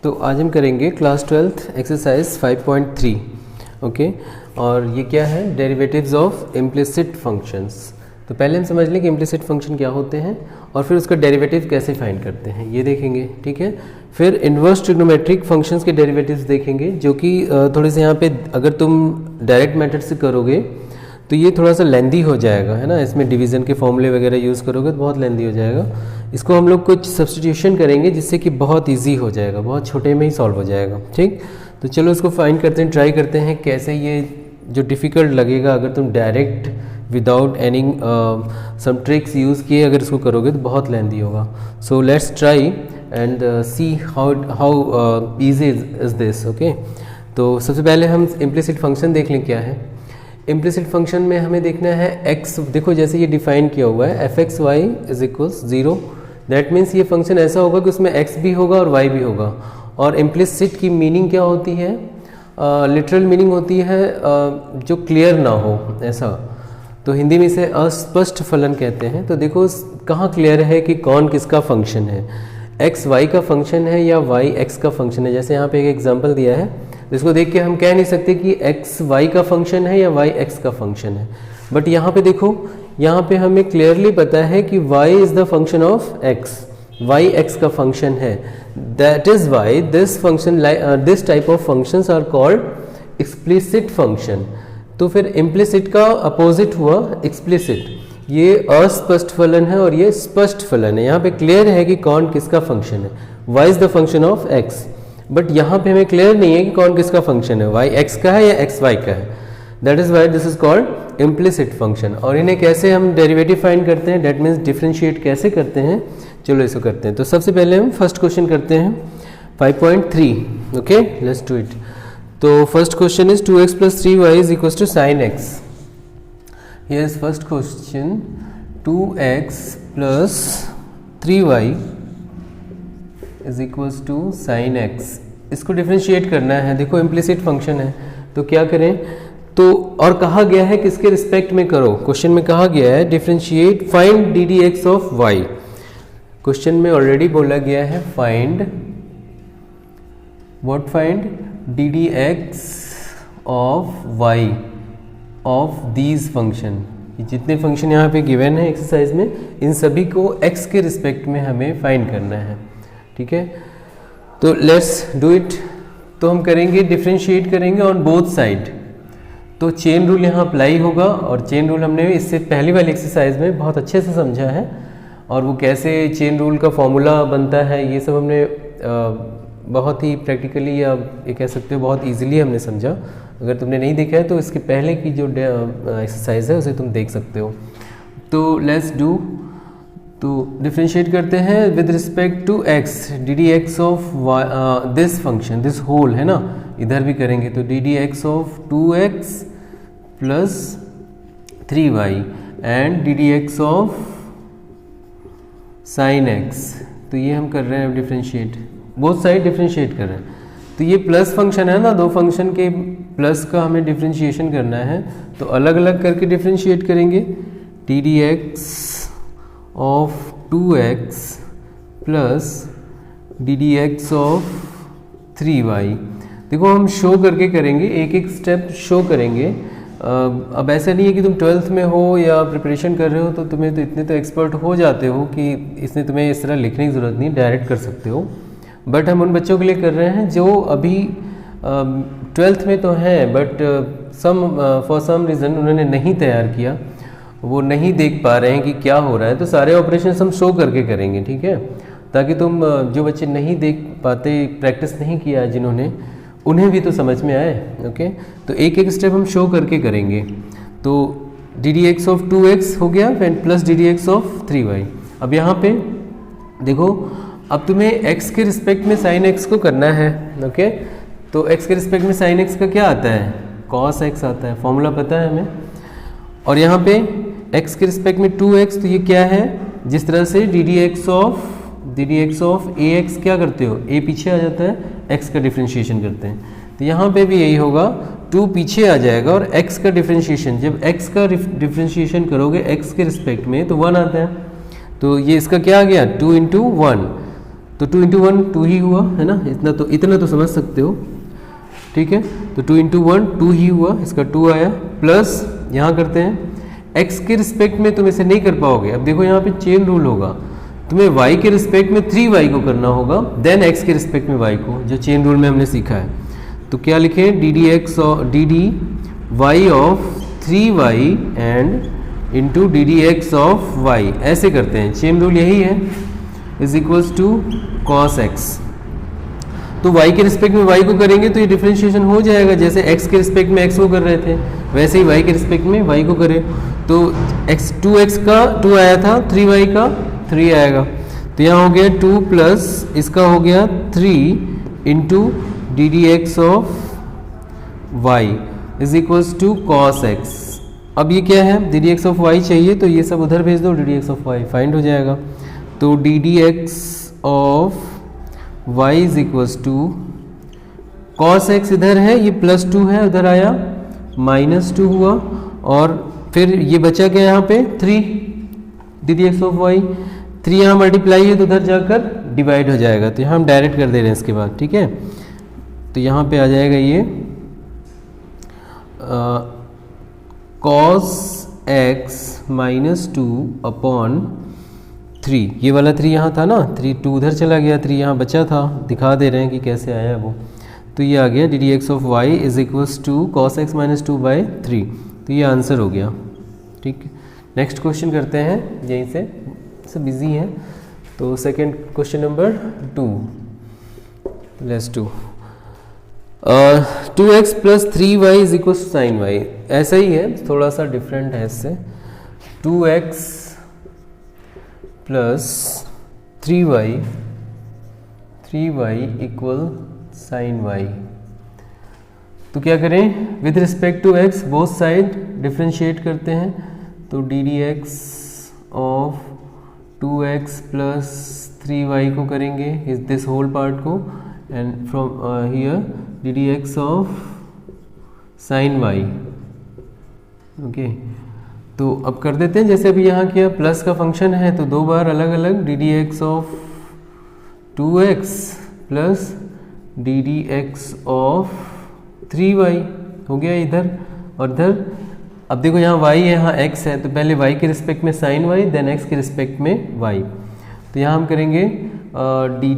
तो आज हम करेंगे क्लास 12th एक्सरसाइज 5.3 ओके। और ये क्या है, डेरिवेटिव्स ऑफ इम्प्लिसिट फंक्शंस। तो पहले हम समझ लें कि इम्प्लिसिट फंक्शन क्या होते हैं और फिर उसका डेरिवेटिव कैसे फाइंड करते हैं ये देखेंगे, ठीक है। फिर इन्वर्स ट्रिग्नोमेट्रिक फंक्शंस के डेरिवेटिव्स देखेंगे, जो कि थोड़े से यहाँ पे अगर तुम डायरेक्ट मेथड से करोगे तो ये थोड़ा सा लेंदी हो जाएगा, है ना। इसमें डिवीज़न के फॉर्मूले वगैरह यूज़ करोगे तो बहुत लेंदी हो जाएगा। इसको हम लोग कुछ सब्स्टिट्यूशन करेंगे जिससे कि बहुत इजी हो जाएगा, बहुत छोटे में ही सॉल्व हो जाएगा, ठीक। तो चलो इसको फाइंड करते हैं, ट्राई करते हैं कैसे ये जो डिफ़िकल्ट लगेगा अगर तुम direct without any some tricks use किए अगर इसको करोगे तो बहुत लेंदी होगा। So let's try and see how easy is this, okay. तो सबसे पहले हम इम्प्लिसिट फंक्शन देख लें क्या है। इम्प्लिसिट फंक्शन में हमें देखना है x, देखो जैसे ये डिफाइन किया हुआ है f(x(y) = 0। दैट मीन्स ये फंक्शन ऐसा होगा कि उसमें x भी होगा और y भी होगा। और इम्प्लिसिट की मीनिंग क्या होती है, लिटरल मीनिंग होती है जो क्लियर ना हो, ऐसा। तो हिंदी में इसे अस्पष्ट फलन कहते हैं। तो देखो कहाँ क्लियर है कि कौन किसका फंक्शन है, x y का फंक्शन है या y x का फंक्शन है। जैसे यहाँ पे एक एग्जांपल दिया है, इसको देख के हम कह नहीं सकते कि x y का फंक्शन है या y x का फंक्शन है। बट यहाँ पे देखो, यहाँ पे हमें क्लियरली पता है कि y is the function of x, y x का फंक्शन है। That is why this function this type of functions are called explicit function. तो फिर इम्प्लिसिट का अपोजिट हुआ एक्सप्लिसिट। ये अस्पष्ट फलन है और ये स्पष्ट फलन है। यहाँ पे क्लियर है कि कौन किसका फंक्शन है, y is the function of x। But यहाँ पे हमें क्लियर नहीं है कि कौन किसका फंक्शन है, y x का है या x y का है। That is why this is called implicit function. और इन्हें कैसे हम डेरिवेटिव फाइंड करते हैं, दैट मीन्स डिफ्रेंशिएट कैसे करते हैं, चलो इसको करते हैं। तो सबसे पहले हम फर्स्ट क्वेश्चन करते हैं 5.3, ओके, लेट्स डू इट। तो first question is 2x + 3y = sin x। Here is first question, 2x + 3y = sin x। इसको डिफ्रेंशिएट करना है। देखो इम्प्लिसिट फंक्शन है तो क्या करें, तो और कहा गया है किसके रिस्पेक्ट में करो, क्वेश्चन में कहा गया है differentiate find ddx of y। Question में ऑलरेडी बोला गया है find what, find ddx of y of these function. जितने फंक्शन यहाँ पे गिवन है एक्सरसाइज में, इन सभी को x के रिस्पेक्ट में हमें फाइंड करना है, ठीक है। तो लेट्स डू इट। तो हम करेंगे डिफ्रेंशिएट करेंगे ऑन बोथ साइड। तो चेन रूल यहाँ अप्लाई होगा, और चेन रूल हमने इससे पहली वाली एक्सरसाइज में बहुत अच्छे से समझा है। और वो कैसे चेन रूल का फॉर्मूला बनता है ये सब हमने बहुत ही प्रैक्टिकली, या ये कह सकते हो बहुत इजीली हमने समझा। अगर तुमने नहीं देखा है तो इसके पहले की जो एक्सरसाइज है उसे तुम देख सकते हो। तो लेट्स डू। तो डिफ्रेंशिएट करते हैं with respect to x, ddx of this function, this whole है ना, इधर भी करेंगे। तो ddx of 2x + 3y and ddx of sin x। तो ये हम कर रहे हैं डिफ्रेंशिएट, बोथ साइड डिफ्रेंशिएट कर रहे हैं। तो ये प्लस फंक्शन है ना, दो फंक्शन के प्लस का हमें डिफ्रेंशिएशन करना है। तो अलग अलग करके डिफ्रेंशिएट करेंगे। ddx of 2x + ddx of 3y। देखो हम शो करके करेंगे, एक एक स्टेप शो करेंगे। अब ऐसा नहीं है कि तुम 12th में हो या प्रिपरेशन कर रहे हो तो तुम्हें तो इतने तो एक्सपर्ट हो जाते हो कि इसने तुम्हें इस तरह लिखने की ज़रूरत नहीं, डायरेक्ट कर सकते हो। बट हम उन बच्चों के लिए कर रहे हैं जो अभी 12th में तो हैं, बट फॉर सम रीज़न उन्होंने नहीं तैयार किया, वो नहीं देख पा रहे हैं कि क्या हो रहा है। तो सारे ऑपरेशन हम शो करके करेंगे, ठीक है, ताकि तुम जो बच्चे नहीं देख पाते, प्रैक्टिस नहीं किया जिन्होंने, उन्हें भी तो समझ में आए, ओके। तो एक एक स्टेप हम शो करके करेंगे। तो ddx ऑफ 2x हो गया प्लस ddx ऑफ 3y। अब यहाँ पे देखो, अब तुम्हें x के रिस्पेक्ट में sin x को करना है, ओके। तो x के रिस्पेक्ट में sin x का क्या आता है, cos x आता है, फॉर्मूला पता है हमें। और यहाँ पे x के रिस्पेक्ट में 2x, तो ये क्या है, जिस तरह से ddx ऑफ ax क्या करते हो, a पीछे आ जाता है, x का डिफ्रेंशिएशन करते हैं। तो यहाँ पे भी यही होगा, 2 पीछे आ जाएगा और x का डिफ्रेंशिएशन, जब x का डिफ्रेंशिएशन करोगे x के रिस्पेक्ट में तो 1 आता है। तो ये इसका क्या आ गया, 2 × 1। तो 2 इंटू 1 2 ही हुआ है ना, इतना तो समझ सकते हो, ठीक है। तो 2 इंटू 1 2 ही हुआ, इसका 2 आया, प्लस यहाँ करते हैं x के रिस्पेक्ट में तुम इसे नहीं कर पाओगे। अब देखो यहाँ पे चेन रूल होगा, तुम्हें y के रिस्पेक्ट में 3y को करना होगा, देन x के रिस्पेक्ट में y को, जो चेन रूल में हमने सीखा है। तो क्या लिखें, D D Y of 3y and into D D x of Y, ऐसे करते हैं, चेन रूल यही है, is equals to cos X. तो y के रिस्पेक्ट में y को करेंगे तो ये डिफरेंशिएशन हो जाएगा, जैसे x के रिस्पेक्ट में x को कर रहे थे वैसे ही y के रिस्पेक्ट में y को करें। तो 2x का 2 आया था, 3y का 3 आएगा, तो यहाँ हो गया 2 प्लस इसका हो गया 3 into D D x of Y is equals to cos X. अब ये क्या है, D D x of Y चाहिए, तो ये सब उधर भेज दो, D D x of Y find हो जाएगा। तो D D x of y is equals to cos X, इधर है ये +2 है, उधर आया -2 हुआ, और फिर ये बचा क्या यहाँ पे 3 D D x of Y, 3 यहाँ मल्टीप्लाई है तो उधर जाकर डिवाइड हो जाएगा, तो यहाँ हम डायरेक्ट कर दे रहे हैं इसके बाद, ठीक है। तो यहाँ पे आ जाएगा ये cos x -2 अपॉन 3, ये वाला 3 यहाँ था ना, 2 उधर चला गया, 3 यहाँ बचा था, दिखा दे रहे हैं कि कैसे आया वो। तो ये आ गया D D x of Y is equals to cos X -2 by 3, तो ये आंसर हो गया, ठीक। नेक्स्ट क्वेश्चन करते हैं, यहीं से सब इजी है। तो second question number 2, let's do 2x plus 3y is equal to sine Y, ऐसा ही है, थोड़ा सा डिफरेंट है इससे। 2x plus 3y equal sign Y. तो क्या करें, with respect to x both side differentiate करते हैं, तो D D x of 2x plus 3y को करेंगे, इस दिस होल पार्ट को, and from here D D x of sine Y, okay. तो अब कर देते हैं, जैसे अभी यहाँ किया, प्लस का फंक्शन है तो 2 बार अलग अलग d D x of 2x plus D D x of 3y हो गया इधर और इधर। अब देखो यहाँ y है, यहाँ x है, तो पहले y के रिस्पेक्ट में साइन y, देन x के रिस्पेक्ट में y। तो यहाँ हम करेंगे D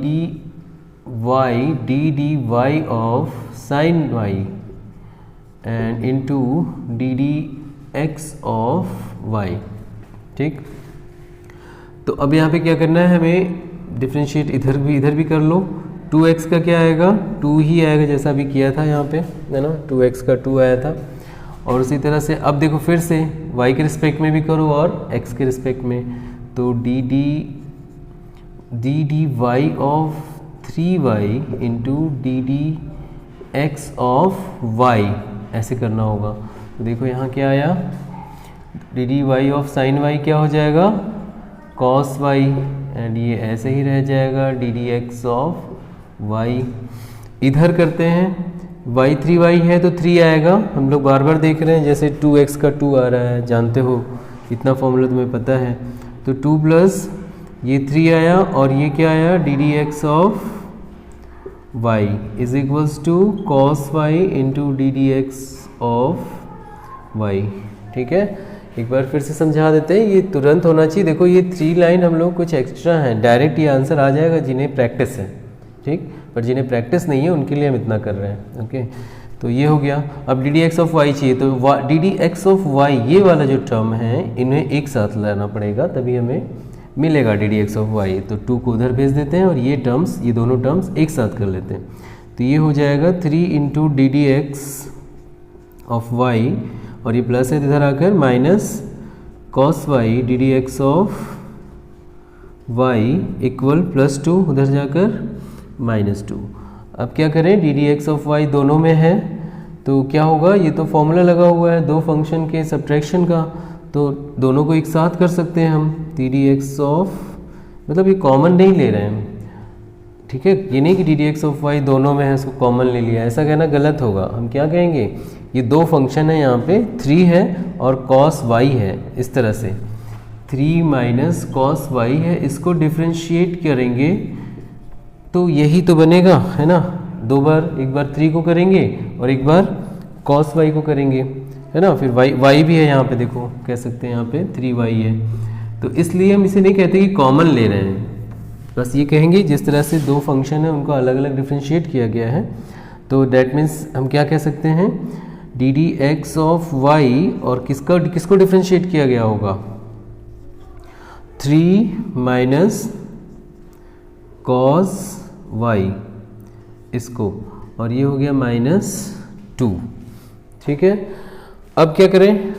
D Y of sine y and into D D x of Y, ठीक। तो अब यहाँ पे क्या करना है, हमें डिफ्रेंशिएट इधर भी कर लो। 2x का क्या आएगा, 2 ही आएगा, जैसा अभी किया था यहाँ पे, है ना, 2x का 2 आया था। और उसी तरह से अब देखो फिर से y के रिस्पेक्ट में भी करो और x के रिस्पेक्ट में, तो D D Y of 3y into D D x of Y, ऐसे करना होगा। तो देखो यहाँ क्या आया, D D Y of sine Y क्या हो जाएगा, कॉस वाई, एंड ये ऐसे ही रह जाएगा D D x of Y. इधर करते हैं, y 3y है तो 3 आएगा, हम लोग बार बार देख रहे हैं, जैसे 2x का 2 आ रहा है, जानते हो इतना फॉर्मूला तुम्हें पता है। तो 2 प्लस ये 3 आया, और ये क्या आया, D D x of y is equals to cos Y into D D x of y, ठीक है। एक बार फिर से समझा देते हैं, ये तुरंत होना चाहिए। देखो ये 3 लाइन हम लोग कुछ एक्स्ट्रा हैं, डायरेक्ट ये आंसर आ जाएगा जिन्हें प्रैक्टिस है, ठीक, पर जिन्हें प्रैक्टिस नहीं है उनके लिए हम इतना कर रहे हैं, ओके। तो ये हो गया। अब D D x of Y चाहिए, तो D D x of Y ये वाला जो टर्म है इन्हें एक साथ लाना पड़ेगा, तभी हमें मिलेगा D D x of Y. तो 2 को उधर भेज देते हैं और ये टर्म्स, ये दोनों टर्म्स एक साथ कर लेते हैं। तो ये हो जाएगा 3 into D D x of y, और ये प्लस है इधर आकर minus cos y D D x of Y equal +2 उधर जाकर -2। अब क्या करें, d D x of y दोनों में है, तो क्या होगा, ये तो फॉर्मूला लगा हुआ है दो फंक्शन के सब्ट्रैक्शन का, तो दोनों को एक साथ कर सकते हैं हम। डी डी एक्स ऑफ, मतलब ये कॉमन नहीं ले रहे हैं, ठीक है, ये नहीं कि d D x of y दोनों में है इसको कॉमन ले लिया, ऐसा कहना गलत होगा। हम क्या कहेंगे, ये दो फंक्शन है, यहाँ पे 3 है और कॉस वाई है, इस तरह से 3 माइनस कॉस वाई है, इसको डिफ्रेंशिएट करेंगे तो यही तो बनेगा, है ना। दो बार, एक बार 3 को करेंगे और एक बार cos y को करेंगे, है ना। फिर y भी है यहाँ पे, देखो कह सकते हैं यहाँ पे 3y है। तो इसलिए हम इसे नहीं कहते कि कॉमन ले रहे हैं, बस ये कहेंगे जिस तरह से दो फंक्शन है उनको अलग अलग डिफ्रेंशिएट किया गया है, तो डैट मीन्स हम क्या कह सकते हैं, d D x of y, और किसको डिफ्रेंशिएट किया गया होगा, 3 माइनस कॉस वाई इसको, और ये हो गया -2, ठीक है। अब क्या करें,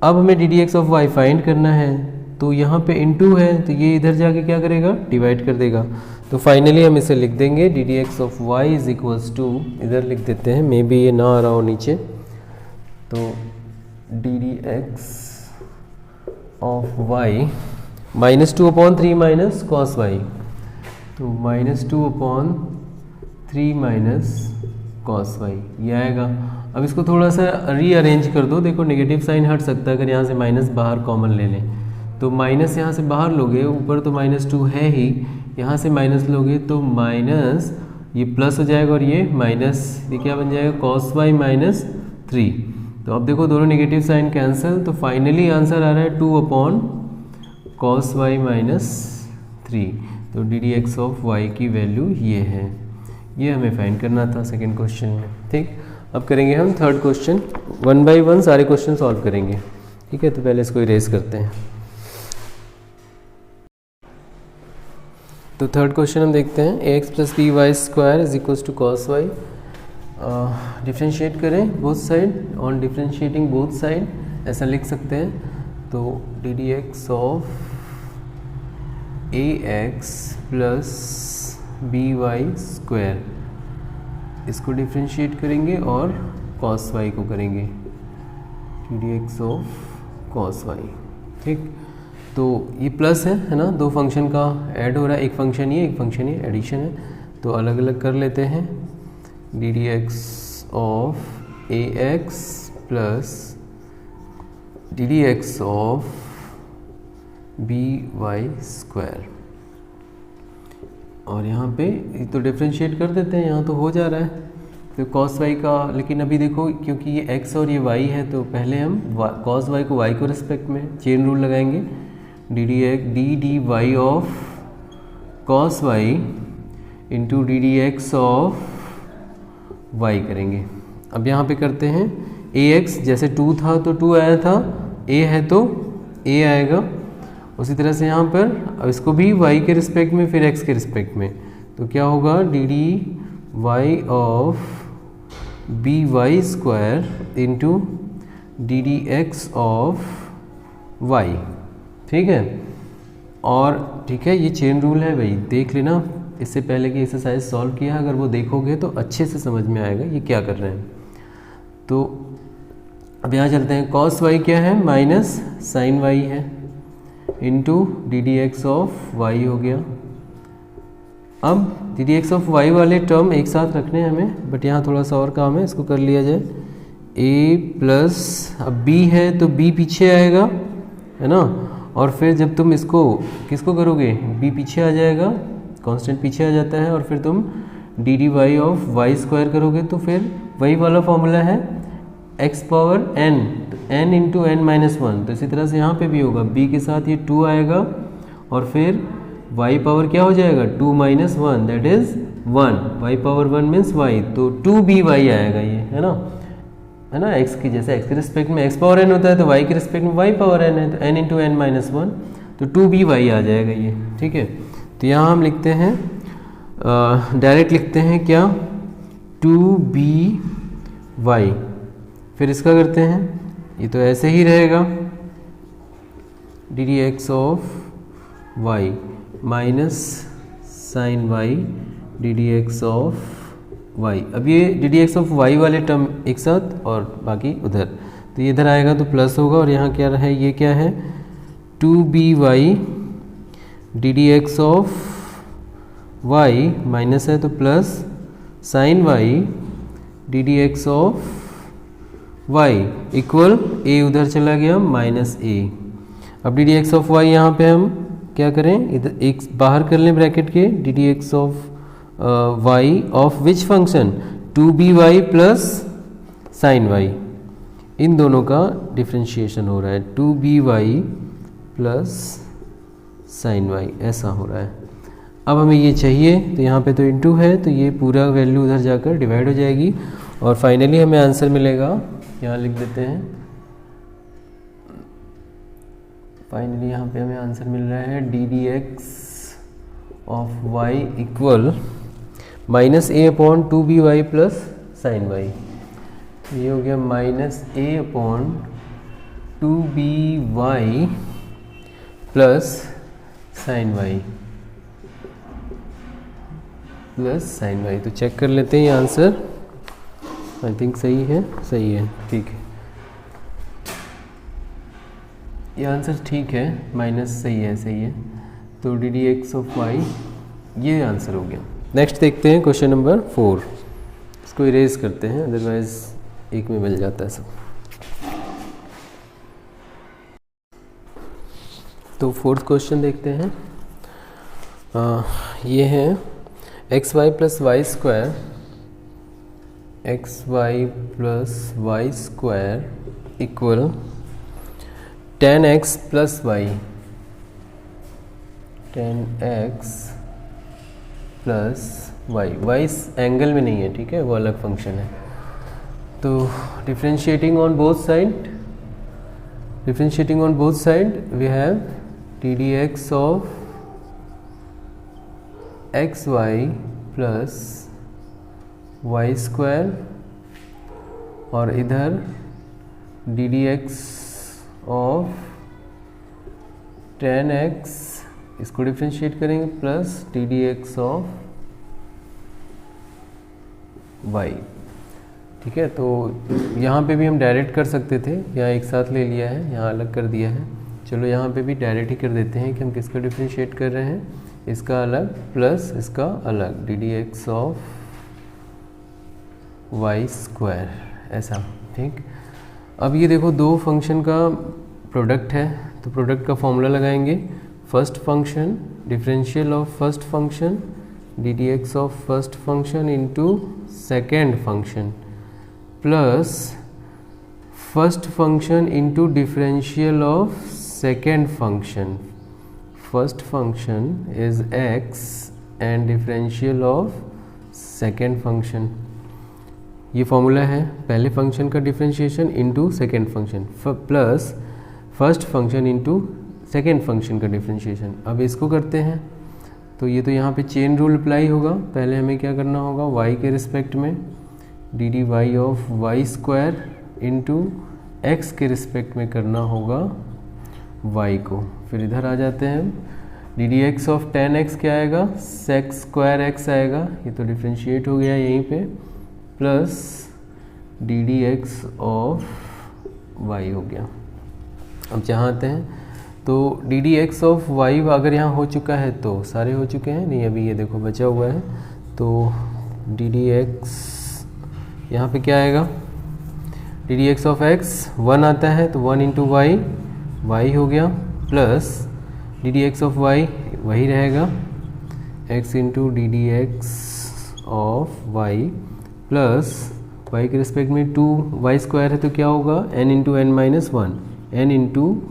अब हमें d D x of Y find करना है, तो यहाँ पे इनटू है तो ये इधर जाके क्या करेगा, डिवाइड कर देगा। तो फाइनली हम इसे लिख देंगे d D x of Y is equals to, इधर लिख देते हैं, मे बी ये ना आ रहा हो नीचे, तो D D x of y -2/3 minus cos y, तो -2/3 माइनस कॉस वाई ये आएगा। अब इसको थोड़ा सा रीअरेंज कर दो, देखो नेगेटिव साइन हट सकता है अगर यहाँ से माइनस बाहर कॉमन ले लें, तो माइनस यहाँ से बाहर लोगे, ऊपर तो -2 है ही, यहाँ से माइनस लोगे तो माइनस ये प्लस हो जाएगा और ये माइनस, ये क्या बन जाएगा cos y -3। तो अब देखो दोनों नेगेटिव साइन कैंसिल, तो फाइनली आंसर आ रहा है 2/cos y -3। तो D D x of y की वैल्यू ये है, ये हमें फाइंड करना था सेकेंड क्वेश्चन में, ठीक। अब करेंगे हम थर्ड क्वेश्चन, 1 बाई 1 सारे क्वेश्चन सॉल्व करेंगे, ठीक है। तो पहले इसको इरेज करते हैं। तो थर्ड क्वेश्चन हम देखते हैं, ax + by² is equals to cos y। Differentiate करें both side, on differentiating both side ऐसा लिख सकते हैं, तो D D x of ax + by² इसको डिफ्रेंशिएट करेंगे और cos y को करेंगे, D D x of cos y, ठीक। तो ये प्लस है ना, दो फंक्शन का ऐड हो रहा है, एक फंक्शन ये एक फंक्शन ये, एडिशन है, तो अलग अलग कर लेते हैं। D D x of a x plus D D x of b y square, और यहाँ पे तो डिफ्रेंशिएट कर देते हैं, यहाँ तो हो जा रहा है, तो cos y का, लेकिन अभी देखो क्योंकि ये x और ये y है, तो पहले हम cos y को y को रिस्पेक्ट में चेन रूल लगाएंगे, d Y of cos y into D D x of y करेंगे। अब यहाँ पे करते हैं ax, जैसे 2 था तो 2 आया था, a है तो a आएगा, उसी तरह से यहाँ पर अब इसको भी y के रिस्पेक्ट में फिर x के रिस्पेक्ट में, तो क्या होगा d D Y of b y square into D D x of Y, ठीक है। और ठीक है, ये चेन रूल है भाई, देख लेना इससे पहले कि एक्सरसाइज सॉल्व किया, अगर वो देखोगे तो अच्छे से समझ में आएगा ये क्या कर रहे हैं। तो अब यहाँ चलते हैं, cos y क्या है, माइनस साइन y है, into D D x of y हो गया। अब D D x of Y वाले टर्म एक साथ रखने हैं हमें, बट यहाँ थोड़ा सा और काम है, इसको कर लिया जाए। a प्लस, अब b है तो b पीछे आएगा, है ना, और फिर जब तुम इसको किसको करोगे, b पीछे आ जाएगा, कांस्टेंट पीछे आ जाता है, और फिर तुम d D Y of Y square करोगे, तो फिर वही वाला फॉर्मूला है x पावर n, तो n इंटू n माइनस 1, तो इसी तरह से यहाँ पे भी होगा, b के साथ ये 2 आएगा, और फिर y पावर क्या हो जाएगा, 2 minus 1 that is 1, y power 1 means y, तो 2by आएगा ये, है ना, x की, जैसे x के रिस्पेक्ट में x पावर n होता है, तो y के रिस्पेक्ट में y पावर n है, तो n इंटू n माइनस 1, तो 2by आ जाएगा ये, ठीक है। तो यहाँ हम लिखते हैं, डायरेक्ट लिखते हैं क्या, 2by, फिर इसका करते हैं, ये तो ऐसे ही रहेगा, d D x of y minus sine y D D x of Y. अब ये d D x of Y वाले टर्म एक साथ और बाकी उधर, तो ये इधर आएगा तो प्लस होगा, और यहाँ क्या है, ये क्या है, 2by d D x of y minus है तो plus sine y D D x of Y equal a उधर चला गया माइनस a। अब D D x of y यहाँ पे हम क्या करें, इधर एक बाहर कर लें ब्रैकेट के, D D x of Y of which function, 2by plus sine Y, इन दोनों का डिफ्रेंशिएशन हो रहा है, 2by प्लस साइन वाई, ऐसा हो रहा है। अब हमें ये चाहिए, तो यहाँ पे तो इनटू है, तो ये पूरा वैल्यू उधर जाकर डिवाइड हो जाएगी और फाइनली हमें आंसर मिलेगा, यहाँ लिख देते हैं, फाइनली यहाँ पे हमें आंसर मिल रहा है D D x of Y equal minus A upon 2by plus sine Y. ये हो गया minus A upon 2by plus sine Y plus sine Y. तो चेक कर लेते हैं ये आंसर, आई थिंक सही है, सही है, ठीक है, ये आंसर ठीक है, माइनस सही है, सही है। तो D D x of Y, ये आंसर हो गया। नेक्स्ट देखते हैं क्वेश्चन नंबर 4, इसको इरेज करते हैं, अदरवाइज एक में मिल जाता है सब। तो फोर्थ क्वेश्चन देखते हैं, ये है x y plus y square, x y plus y square equal 10x plus y, 10x plus y, y इस एंगल में नहीं है, ठीक है, वो अलग फंक्शन है। तो differentiating on both side, differentiating on both side we have d D x of x y plus y square, और इधर D D x of 10x, इसको डिफ्रेंशिएट करेंगे, plus D D x of y, ठीक है। तो यहाँ पे भी हम डायरेक्ट कर सकते थे, यहाँ एक साथ ले लिया है, यहाँ अलग कर दिया है, चलो यहाँ पे भी डायरेक्ट ही कर देते हैं कि हम किसका डिफ्रेंशिएट कर रहे हैं, इसका अलग प्लस इसका अलग, d D x of Y square, ऐसा, ठीक। अब ये देखो दो फंक्शन का प्रोडक्ट है, तो प्रोडक्ट का फॉर्मूला लगाएंगे, first function differential of first function D D x of first function into second function plus first function into differential of second function, first function is x and differential of second function. ये formula है पहले function का differentiation into second function plus first function into second function का differentiation. अब इसको करते हैं, तो ये तो यहाँ पे चेन रूल अप्लाई होगा, पहले हमें क्या करना होगा, y के रिस्पेक्ट में d D Y of Y square into x के रिस्पेक्ट में करना होगा y को, फिर इधर आ जाते हैं, d D x of 10x क्या आएगा, सेक स्क्वायर एक्स आएगा, ये तो डिफ्रेंशिएट हो गया यहीं पे, plus D D x of y हो गया। अब जहाँ आते हैं, तो D D x of y अगर यहाँ हो चुका है तो सारे हो चुके हैं, नहीं अभी ये देखो बचा हुआ है, तो डी डी एक्स यहाँ पर क्या आएगा, d D x of x 1 आता है, तो 1 इंटू वाई, वाई हो गया, plus D D x of y वही रहेगा, x into D D x of Y, plus y के रिस्पेक्ट में 2y स्क्वायर है तो क्या होगा, n into N minus one, n into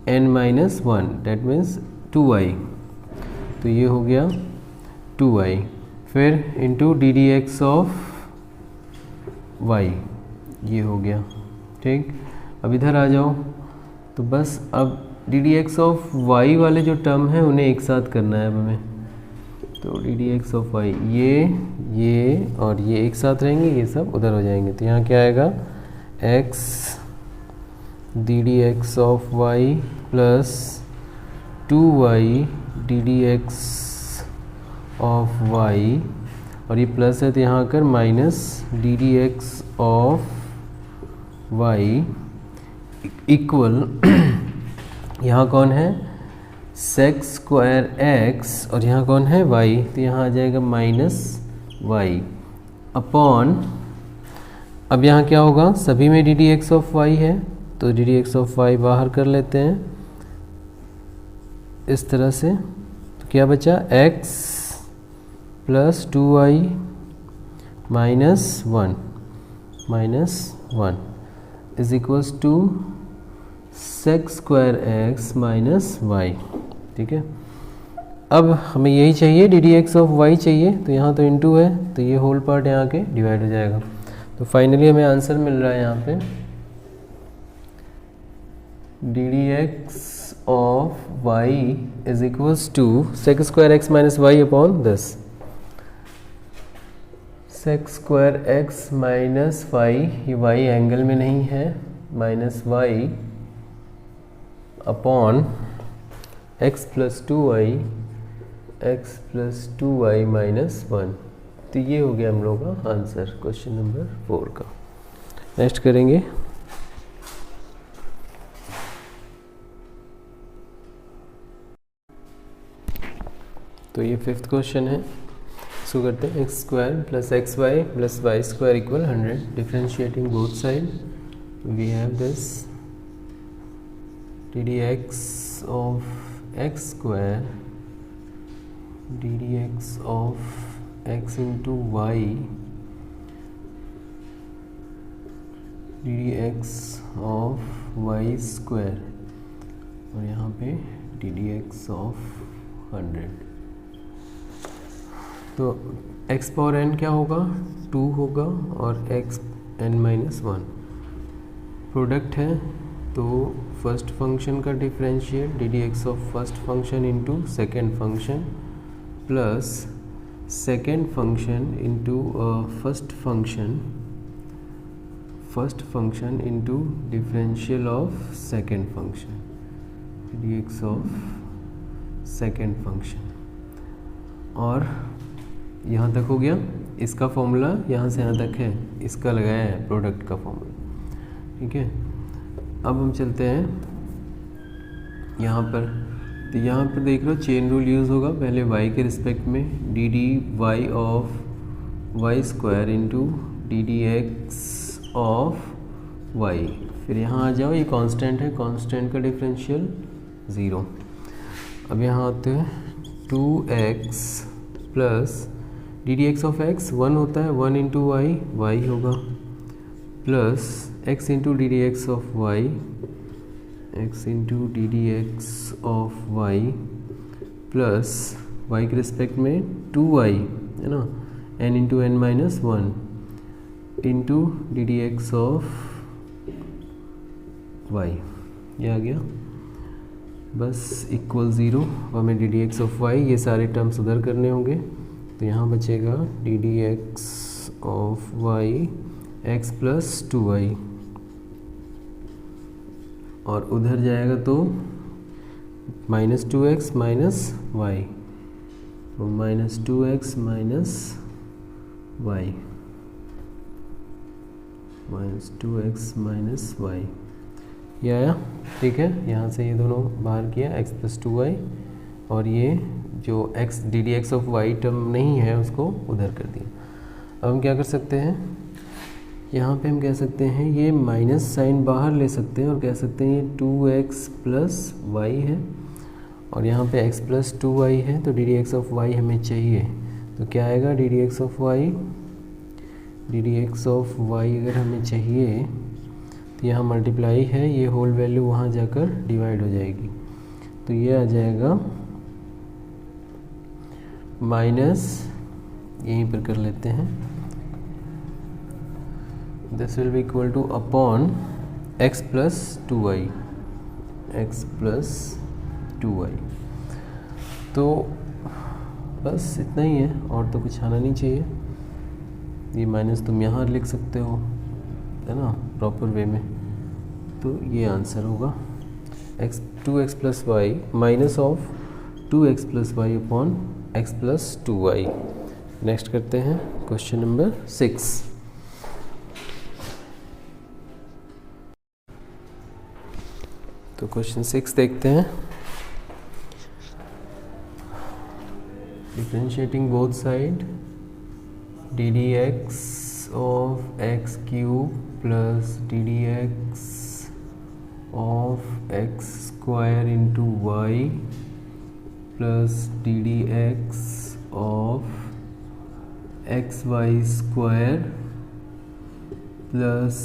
N minus one, that means 2y, तो ये हो गया 2y, फिर into D D x of Y, ये हो गया, ठीक। अब इधर आ जाओ, तो बस अब D D x of Y वाले जो टर्म हैं उन्हें एक साथ करना है अब हमें, तो D D x of Y ये और ये एक साथ रहेंगे, ये सब उधर हो जाएंगे, तो यहाँ क्या आएगा, x d D x of Y plus 2y D D x of y, और ये प्लस है तो यहाँ आकर minus d D x of Y equal यहाँ कौन है, सेक स्क्वायर एक्स, और यहाँ कौन है y, तो यहाँ आ जाएगा माइनस y अपॉन, अब यहाँ क्या होगा, सभी में d D x of y है, तो D D x of y बाहर कर लेते हैं, इस तरह से, तो क्या बचा x plus 2y minus one is equals to sec square x minus y. ठीक है, अब हमें यही चाहिए, d D x of Y चाहिए, तो यहाँ तो इनटू है, तो ये होल पार्ट यहाँ के डिवाइड हो जाएगा। तो फाइनली हमें आंसर मिल रहा है यहाँ पे d D x of Y is equals to sec square x minus y upon this, sec square x minus y, ये वाई एंगल में नहीं है, minus y upon x plus two y minus one. तो ये हो गया हम लोग का आंसर क्वेश्चन नंबर 4 का। नेक्स्ट करेंगे तो ये 5th क्वेश्चन है, इसको करते हैं। X square plus x y plus y square equal 100, differentiating both side we have this d D x of x square d D x of x into y D D x of Y square, और यहाँ पे d D x of 100। तो x power n क्या होगा, 2 होगा, और x n minus 1 product है, तो फर्स्ट फंक्शन का differentiate D D x of first function into second function plus second function into first function into differential of second function D x of second function. और यहाँ तक हो गया, इसका formula यहाँ से यहाँ तक है, इसका लगाया है प्रोडक्ट का फॉर्मूला। ठीक है, अब हम चलते हैं यहाँ पर, तो यहाँ पर देख लो चेन रूल यूज़ होगा। पहले y के रिस्पेक्ट में d D Y of Y square into D D x of y, फिर यहाँ आ जाओ, ये कांस्टेंट है, कांस्टेंट का डिफरेंशियल 0। अब यहाँ आते हैं 2x plus D D x of x 1 होता है, 1 इंटू वाई, वाई होगा, plus x into D D x of y, x into D D x of Y, plus y के रिस्पेक्ट में 2y है ना, n into N minus 1 into D D x of Y, ये आ गया बस equal 0। हमें d D x of Y, ये सारे टर्म्स उधर करने होंगे, तो यहाँ बचेगा d D x of y x plus 2y, और उधर जाएगा तो minus 2x minus y, minus 2x minus y, minus 2x minus y, ये आया। ठीक है, यहाँ से ये दोनों बाहर किया, x प्लस 2y, और ये जो x d D x of y term नहीं है उसको उधर कर दिया। अब हम क्या कर सकते हैं, यहाँ पे हम कह सकते हैं ये माइनस साइन बाहर ले सकते हैं और कह सकते हैं ये 2x प्लस वाई है, और यहाँ पे x प्लस 2y है, तो D D x of y हमें चाहिए, तो क्या आएगा d D x of y, D D x of y अगर हमें चाहिए तो यहाँ मल्टीप्लाई है, ये होल वैल्यू वहाँ जाकर डिवाइड हो जाएगी, तो ये आ जाएगा माइनस, यहीं पर कर लेते हैं, this will be equal two upon x plus 2y, x plus 2y। तो बस इतना ही है, और तो कुछ आना नहीं चाहिए। ये माइनस तुम यहाँ लिख सकते हो, है ना, प्रॉपर वे में, तो ये आंसर होगा x 2x plus y minus of 2x plus y upon x plus 2y। Next करते हैं क्वेश्चन नंबर 6। तो क्वेश्चन 6 देखते हैं। Differentiating both side D D x of X cube plus D D x of x square into Y plus D D x of x Y square plus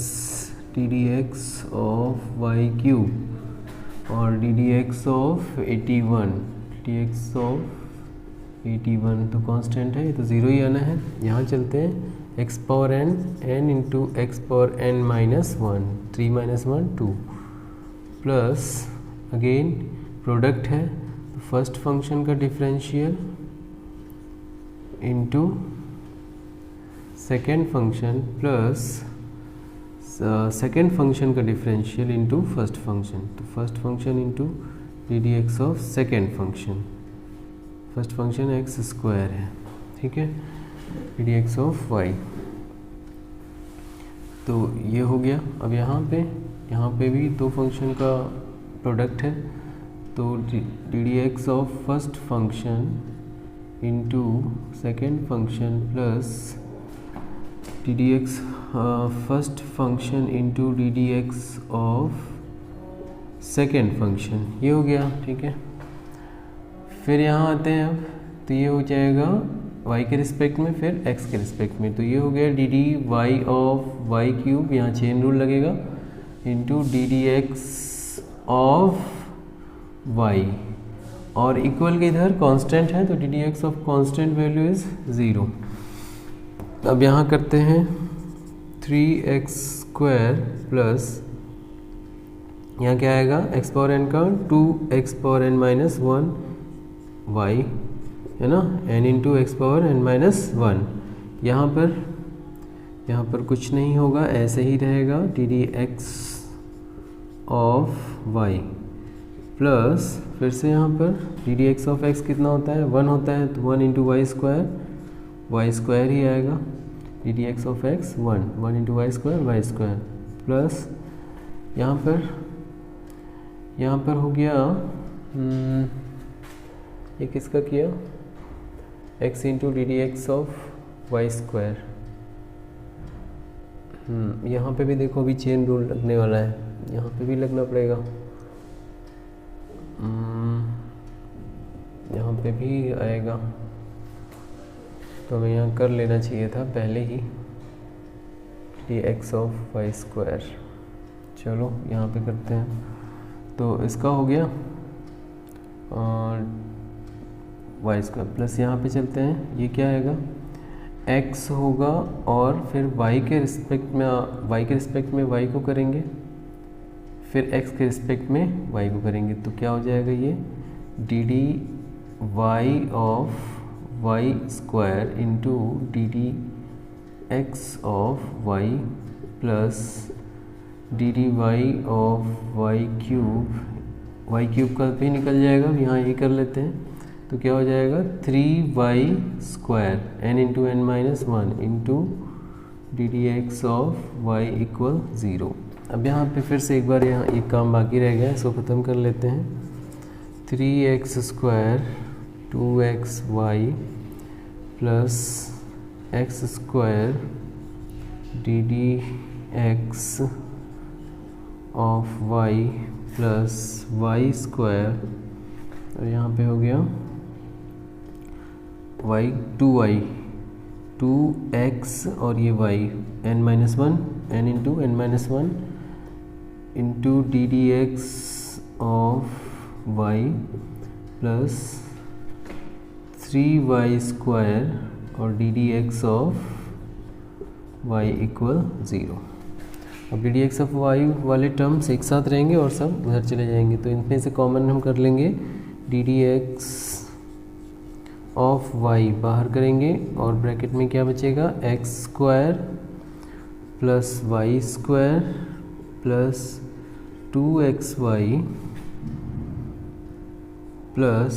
D D x of Y cube और D D x of 81, D D x of 81 तो constant है, ये तो zero ही आना है। यहाँ चलते हैं x power n into x power n minus 1, 3 माइनस 1 2 प्लस अगेन प्रोडक्ट है तो फर्स्ट फंक्शन का differential into second function plus second function का डिफरेंशियल इंटू फर्स्ट फंक्शन, तो first function into D D x of second function, first function x square है, ठीक है, D D x of Y. तो ये हो गया। अब यहाँ पे भी दो फंक्शन का प्रोडक्ट है, तो D D x of first function into second function plus D D x first function into D D x of second function, ये हो गया, ठीक है। फिर यहाँ आते हैं अब, तो ये हो जाएगा y के रिस्पेक्ट में, फिर x के रिस्पेक्ट में, तो ये हो गया D D Y of Y cube, यहाँ चेन रूल लगेगा, into D D x of y और इक्वल के इधर कांस्टेंट है तो D D x of constant value is 0। अब यहाँ करते हैं 3x स्क्वायर प्लस यहाँ क्या आएगा x पावर n का 2x power n minus 1 y है ना, n into x power n minus 1। यहाँ पर कुछ नहीं होगा, ऐसे ही रहेगा d D x of y plus फिर से यहाँ पर D D x of x कितना होता है 1 होता है, तो 1 इंटू वाई स्क्वायर ही आएगा, d D x of x 1 into y square plus यहाँ पर हो गया ये किसका किया x into D D x of Y square. यहाँ पे भी देखो अभी चेन रूल लगने वाला है, यहाँ पे भी लगना पड़ेगा, यहाँ पे भी आएगा, तो हमें यहाँ कर लेना चाहिए था पहले ही D x of Y square. चलो यहाँ पे करते हैं, तो इसका हो गया और वाई स्क्वायर प्लस यहाँ पे चलते हैं, ये क्या आएगा x होगा और फिर y के रिस्पेक्ट में y को करेंगे, फिर x के रिस्पेक्ट में y को करेंगे, तो क्या हो जाएगा ये d D Y of Y square into D D x of Y plus D D Y of Y cube का भी निकल जाएगा, यहाँ ये कर लेते हैं, तो क्या हो जाएगा 3y square n into N minus 1 into D D x of Y equal 0। अब यहाँ पे फिर से एक बार यहाँ एक काम बाकी रह गया है, इसको ख़त्म कर लेते हैं। 3x square 2xy plus x square d D x of Y plus y square, और यहाँ पे हो गया y 2x और ये y n minus 1 n into N minus 1 into D D x of Y plus 3y square और D D x of Y equal 0। अब D D x of Y वाले टर्म्स एक साथ रहेंगे और सब उधर चले जाएंगे, तो इनमें से कॉमन हम कर लेंगे d D x of y बाहर करेंगे और ब्रैकेट में क्या बचेगा x square plus y square plus 2xy plus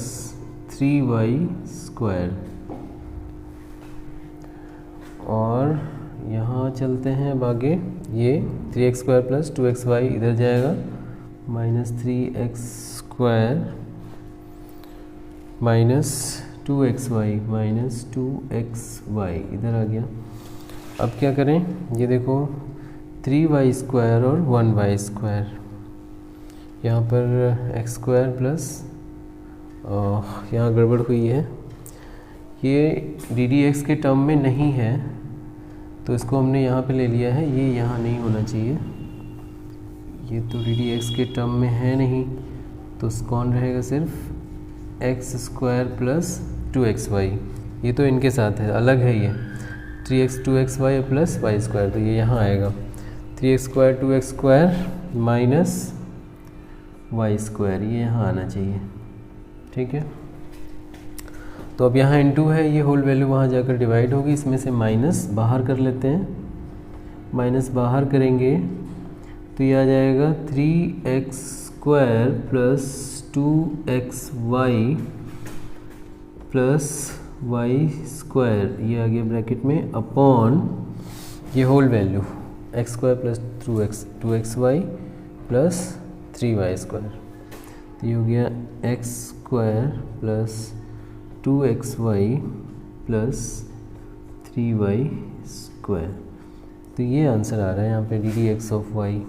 3y square, और यहाँ चलते हैं अब आगे, ये 3x स्क्वायर प्लस 2xy इधर जाएगा, minus 3x square minus 2xy minus 2xy इधर आ गया। अब क्या करें, ये देखो 3y स्क्वायर और 1y स्क्वायर, यहाँ पर x स्क्वायर प्लस यहाँ गड़बड़ हुई है, ये डी डी एक्स के टर्म में नहीं है तो इसको हमने यहाँ पे ले लिया है, ये यहाँ नहीं होना चाहिए, ये तो डी डी एक्स के टर्म में है नहीं, तो कौन रहेगा, सिर्फ एक्स स्क्वायर प्लस 2xy, ये तो इनके साथ है, अलग है ये 3x 2xy plus y square, तो ये यहाँ आएगा 3x square 2x square minus y square, ये यहाँ आना चाहिए। ठीक है, तो अब यहाँ इनटू है, ये होल वैल्यू वहाँ जाकर डिवाइड होगी, इसमें से माइनस बाहर कर लेते हैं, माइनस बाहर करेंगे तो ये आ जाएगा 3x square plus 2xy plus y square, ये आ गया ब्रैकेट में अपॉन ये whole value x square plus 2xy plus 3y square, तो ये हो गया x square plus 2xy plus 3y square. तो ये आंसर आ रहा है यहाँ पे d D x of y,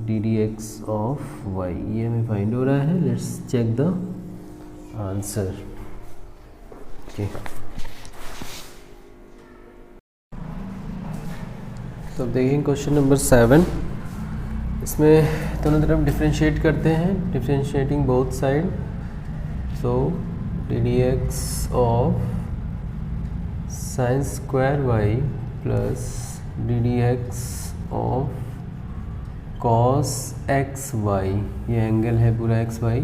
D D x of Y, ये हमें फाइंड हो रहा है। Let's check the answer. Okay, तो अब देखें क्वेश्चन नंबर 7, इसमें दोनों तरफ डिफ्रेंशिएट करते हैं, differentiating both side, so d D x of sine square y plus D D x of cos x y, ये एंगल है पूरा एक्स वाई,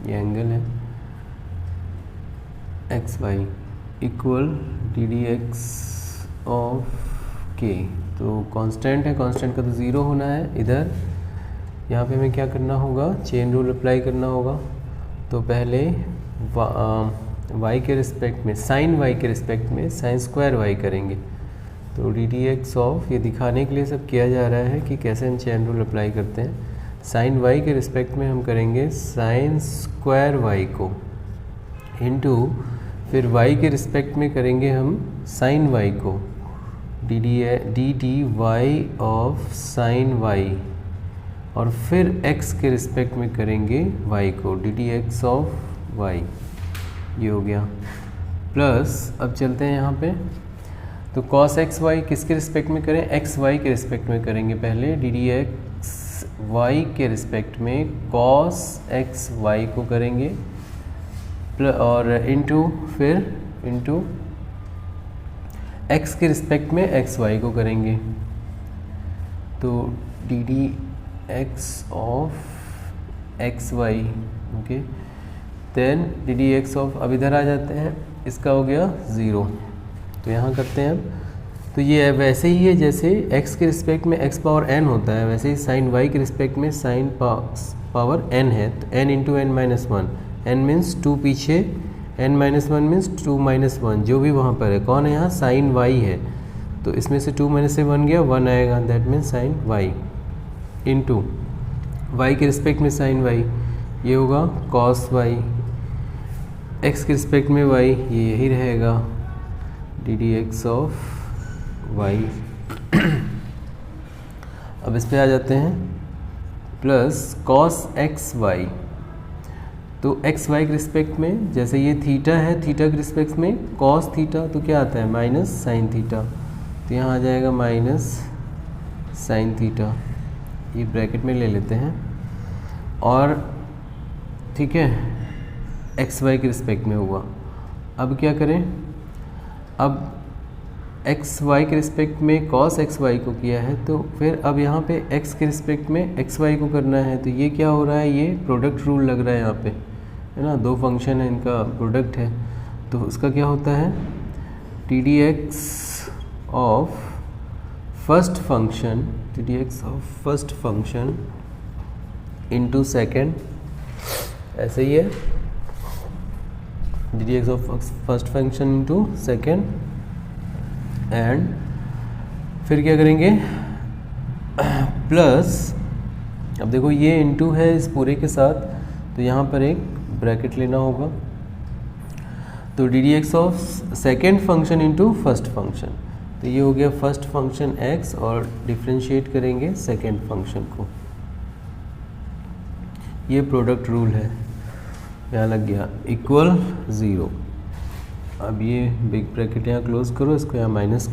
ये एंगल है x y, equal d D x of k, तो constant है, constant का तो zero होना है इधर, यहाँ पे हमें क्या करना होगा, चेन रूल अप्लाई करना होगा। तो पहले वाई के रिस्पेक्ट में, साइन वाई के रिस्पेक्ट में साइन स्क्वायर वाई करेंगे, तो डी डी एक्स ऑफ, ये दिखाने के लिए सब किया जा रहा है कि कैसे हम चेन रूल अप्लाई करते हैं। साइन वाई के रिस्पेक्ट में हम करेंगे साइन स्क्वायर वाई को इनटू, फिर वाई के रिस्पेक्ट में करेंगे हम साइन वाई को, d D Y of sine y, और फिर x के रिस्पेक्ट में करेंगे y को, d D x of Y, ये हो गया। प्लस अब चलते हैं यहाँ पे, तो cos एक्स वाई किसके रिस्पेक्ट में करें, एक्स वाई के रिस्पेक्ट में करेंगे पहले, डी डी एक्स वाई के रिस्पेक्ट में cos एक्स वाई को करेंगे, और इनटू, फिर इनटू x के रिस्पेक्ट में एक्स वाई को करेंगे, तो D D x of x y, okay, then d D x of, अब इधर आ जाते हैं, इसका हो गया 0, तो यहाँ करते हैं अब, तो ये वैसे ही है जैसे x के रिस्पेक्ट में x पावर n होता है, वैसे ही साइन y के रिस्पेक्ट में साइन पावर n है, तो n into n minus 1, n means 2 पीछे, n माइनस 1 मीन्स 2 माइनस 1, जो भी वहाँ पर है, कौन है यहाँ, साइन y है, तो इसमें से 2 माइनस से 1 गया, 1 आएगा, that means sign y into y के रिस्पेक्ट में साइन y, ये होगा cos y, x के रिस्पेक्ट में y, ये यही रहेगा d D x of y। अब इस पे आ जाते हैं, प्लस cos एक्स वाई, तो एक्स वाई के रिस्पेक्ट में, जैसे ये थीटा है, थीटा के रिस्पेक्ट में cos थीटा, तो क्या आता है, माइनस साइन थीटा, तो यहाँ आ जाएगा माइनस साइन थीटा, ये ब्रैकेट में ले लेते हैं, और ठीक है, एक्स वाई के रिस्पेक्ट में हुआ। अब क्या करें, अब एक्स वाई के रिस्पेक्ट में cos एक्स वाई को किया है, तो फिर अब यहाँ पे x के रिस्पेक्ट में एक्स वाई को करना है, तो ये क्या हो रहा है, ये प्रोडक्ट रूल लग रहा है यहाँ पे, है ना, दो फंक्शन है, इनका प्रोडक्ट है, तो उसका क्या होता है, T D x of first function, T D x of first function into second, ऐसे ही है, D D x of first function into second, and फिर क्या करेंगे, प्लस, अब देखो ये इनटू है इस पूरे के साथ, तो यहाँ पर एक ब्रैकेट लेना होगा, तो D D x of second function into first function, तो ये हो गया फर्स्ट फंक्शन x, और डिफ्रेंशिएट करेंगे सेकेंड फंक्शन को, ये प्रोडक्ट रूल है। यहाँ लग गया इक्वल 0। अब ये बिग ब्रैकेट यहाँ क्लोज करो, इसको यहाँ माइनस,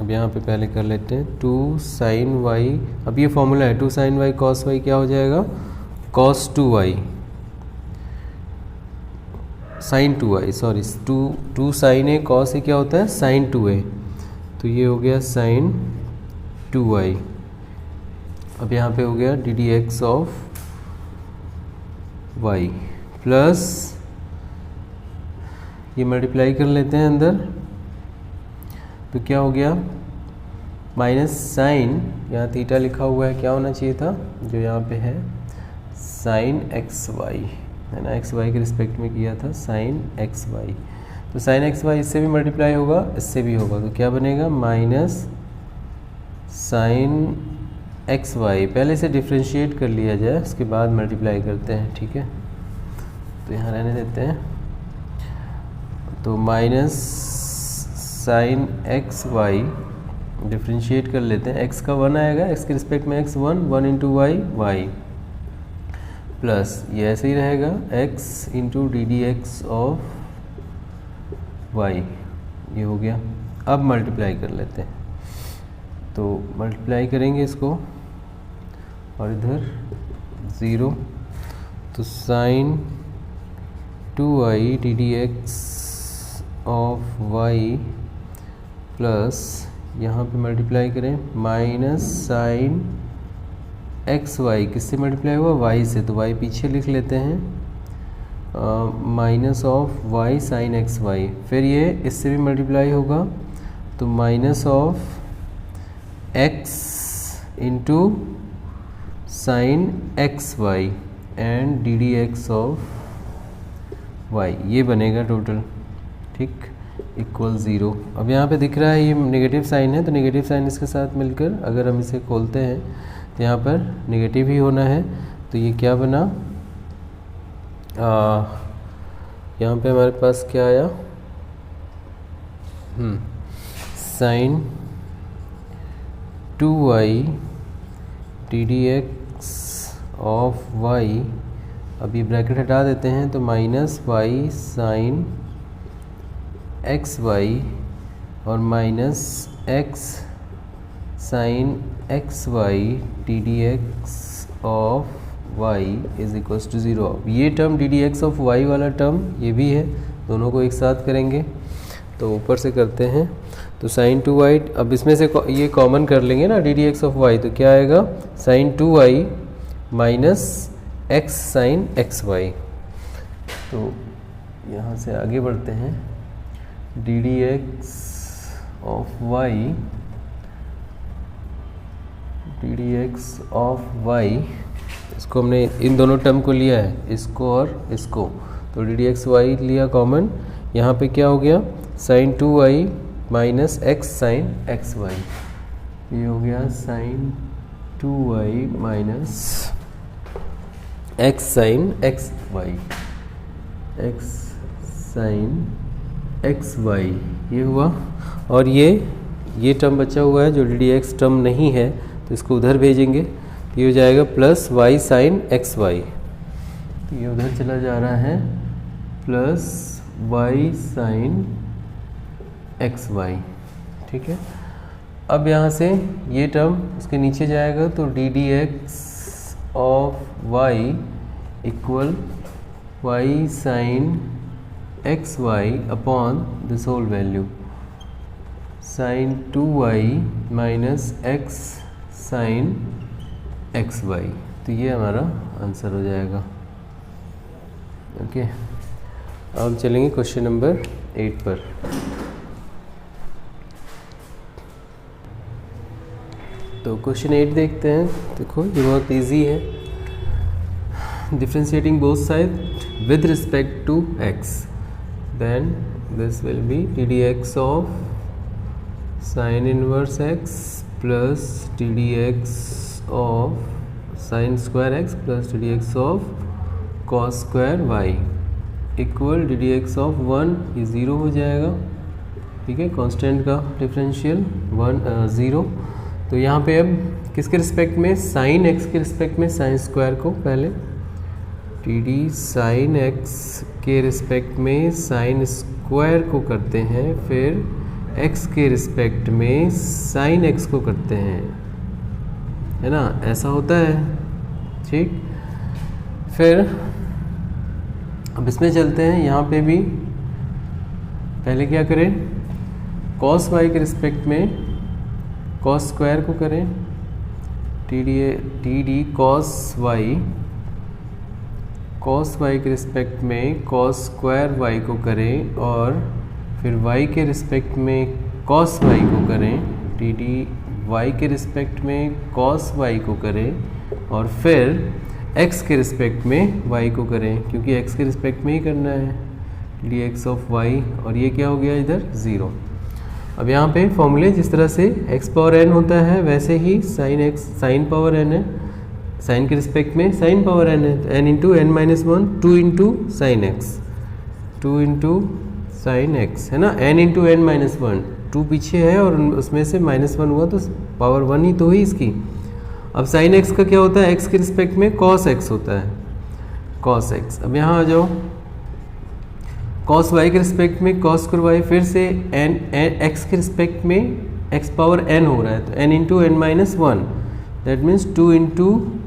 अब यहाँ पे पहले कर लेते हैं 2 sin y। अब ये फॉर्मूला है 2 sin y cos y क्या हो जाएगा, cos 2y sin 2y, sorry 2 sin a cos a क्या होता है sin 2a, तो ये हो गया sin 2y। अब यहाँ पे हो गया D D x of y plus ये मल्टीप्लाई कर लेते हैं अंदर, तो क्या हो गया माइनस साइन, यहाँ थीटा लिखा हुआ है, क्या होना चाहिए था जो यहाँ पे है साइन एक्स वाई, है ना, एक्स वाई के रिस्पेक्ट में किया था साइन एक्स वाई, तो साइन एक्स वाई इससे भी मल्टीप्लाई होगा, इससे भी होगा, तो क्या बनेगा माइनस साइन एक्स वाई। पहले से डिफ्रेंशिएट कर लिया जाए, उसके बाद मल्टीप्लाई करते हैं, ठीक है, तो यहाँ रहने देते हैं, तो minus sine x y differentiate कर लेते हैं, x का 1 आएगा, x के रिस्पेक्ट में x 1 into y y, plus ये ऐसे ही रहेगा x into D D x of Y, ये हो गया। अब मल्टीप्लाई कर लेते हैं, तो मल्टीप्लाई करेंगे इसको और इधर 0, तो sine 2y D D x of Y plus यहाँ पे मल्टीप्लाई करें माइनस साइन एक्स वाई, किससे मल्टीप्लाई हुआ वाई से, तो वाई पीछे लिख लेते हैं, minus of y sine x y, फिर ये इससे भी मल्टीप्लाई होगा, तो minus of x into sine x y and d D x of Y, ये बनेगा टोटल, ठीक, इक्वल 0। अब यहाँ पे दिख रहा है ये नेगेटिव साइन है, तो नेगेटिव साइन इसके साथ मिलकर अगर हम इसे खोलते हैं तो यहाँ पर नेगेटिव ही होना है, तो ये क्या बना, यहाँ पे हमारे पास क्या आया, sine 2y D D x of y, अब ये ब्रैकेट हटा देते हैं, तो minus Y sine x Y और minus x sine x Y D D x of Y is equals to 0। अब ये term D D x of Y वाला टर्म ये भी है, दोनों को एक साथ करेंगे, तो ऊपर से करते हैं, तो साइन 2y, अब इसमें से ये कॉमन कर लेंगे ना d D x of Y, तो क्या आएगा sine 2y minus x sine x y, तो यहाँ से आगे बढ़ते हैं, d D x of y, D D x of y, इसको हमने इन दोनों टर्म को लिया है, इसको और इसको, तो डी डी एक्स वाई लिया कॉमन, यहाँ पे क्या हो गया sine 2y minus x sine x y, ये हो गया sine 2y minus x sine x y, x sine x y, ये हुआ, और ये टर्म बचा हुआ है जो डी डी एक्स टर्म नहीं है, तो इसको उधर भेजेंगे, ये हो जाएगा plus y sine x y, तो ये उधर चला जा रहा है, plus y sine x y, ठीक है। अब यहाँ से ये टर्म उसके नीचे जाएगा, तो D D x of Y equal y sine x y upon this whole value sine 2y minus x sine x y, तो ये हमारा आंसर हो जाएगा, ओके। अब चलेंगे क्वेश्चन नंबर 8 पर। तो क्वेश्चन 8 देखते हैं, देखो ये बहुत इजी है, differentiating both side with respect to x, then this will be ddx of sin inverse x plus ddx of sin square x plus ddx of cos square y equal ddx of 1, ये 0 हो जाएगा, ठीक है, constant का differential 0। तो यहाँ पे अब किसके रिस्पेक्ट में, साइन x के रिस्पेक्ट में साइन स्क्वायर को पहले टी डी साइन एक्स के रिस्पेक्ट में साइन स्क्वायर को करते हैं, फिर एक्स के रिस्पेक्ट में साइन एक्स को करते हैं, है ना, ऐसा होता है। ठीक, फिर अब इसमें चलते हैं, यहाँ पे भी पहले क्या करें, कॉस वाई के रिस्पेक्ट में कॉस स्क्वायर को करें, टी डी कॉस वाई के रिस्पेक्ट में कॉस स्क्वायर वाई को करें, और फिर वाई के रिस्पेक्ट में कॉस वाई को करें, टी डी वाई के रिस्पेक्ट में कॉस वाई को करें, और फिर एक्स के रिस्पेक्ट में वाई को करें, क्योंकि एक्स के रिस्पेक्ट में ही करना है, डी एक्स ऑफ वाई, और ये क्या हो गया इधर 0। अब यहाँ पे फॉर्मूले जिस तरह से x पावर n होता है वैसे ही साइन पावर n है, साइन के रिस्पेक्ट में साइन पावर n है, तो n into N minus one, 2 into sine x, है ना, n into N minus one, 2 पीछे है और उसमें से -1 हुआ तो पावर 1 ही तो हुई इसकी। अब साइन x का क्या होता है, x के रिस्पेक्ट में cos x होता है, cos x। अब यहाँ आ जाओ, cos y के रिस्पेक्ट में cos स्क्वायर वाई, फिर से x के रिस्पेक्ट में x पावर n हो रहा है, तो n into N minus one, that means 2 into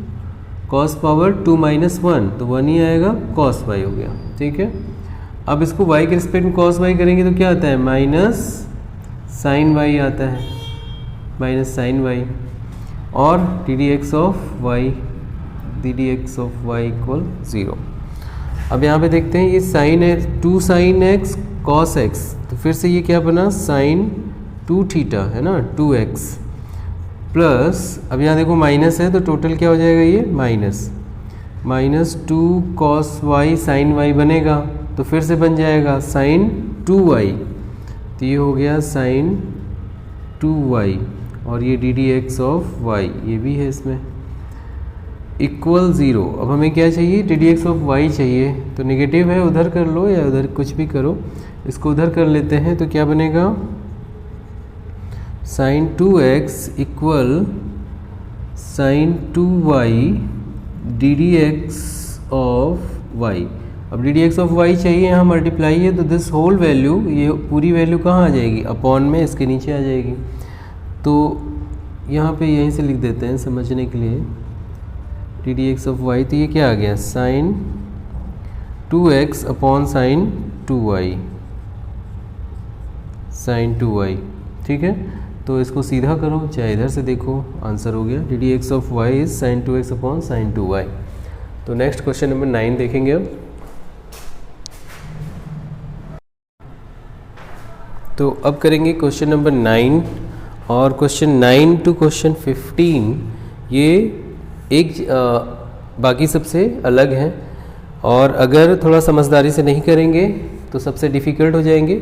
cos power 2 minus 1, तो 1 ही आएगा, cos y हो गया। ठीक है, अब इसको y के रिस्पेक्ट में cos y करेंगे तो क्या आता है, माइनस साइन y आता है, माइनस साइन y, और D D x of Y equal 0। अब यहाँ पे देखते हैं, ये साइन है 2 साइन एक्स कॉस एक्स, तो फिर से ये क्या बना, साइन 2 थीटा, है ना, 2x प्लस, अब यहाँ देखो माइनस है तो टोटल क्या हो जाएगा, ये minus 2 cos y sine y बनेगा, तो फिर से बन जाएगा साइन 2y, तो ये हो गया साइन 2y, और ये d D x of Y, ये भी है इसमें, इक्वल 0। अब हमें क्या चाहिए, d D x of Y चाहिए, तो नेगेटिव है उधर कर लो या उधर कुछ भी करो, इसको उधर कर लेते हैं, तो क्या बनेगा, sine 2x equal sine 2y D D x of Y. अब D D x of Y चाहिए, यहाँ मल्टीप्लाई है, तो दिस होल वैल्यू, ये पूरी वैल्यू कहाँ आ जाएगी, अपॉन में इसके नीचे आ जाएगी, तो यहाँ पे यहीं से लिख देते हैं समझने के लिए, d D x of Y, तो ये क्या आ गया, sign 2x upon sine 2y, ठीक है। तो इसको सीधा करो, चाहे इधर से देखो, आंसर हो गया, D D x of Y is sine 2x upon sine 2y। तो नेक्स्ट क्वेश्चन नंबर 9 देखेंगे अब। तो अब करेंगे क्वेश्चन नंबर 9, और क्वेश्चन 9 टू क्वेश्चन 15 ये एक बाकी सबसे अलग हैं, और अगर थोड़ा समझदारी से नहीं करेंगे तो सबसे डिफ़िकल्ट हो जाएंगे।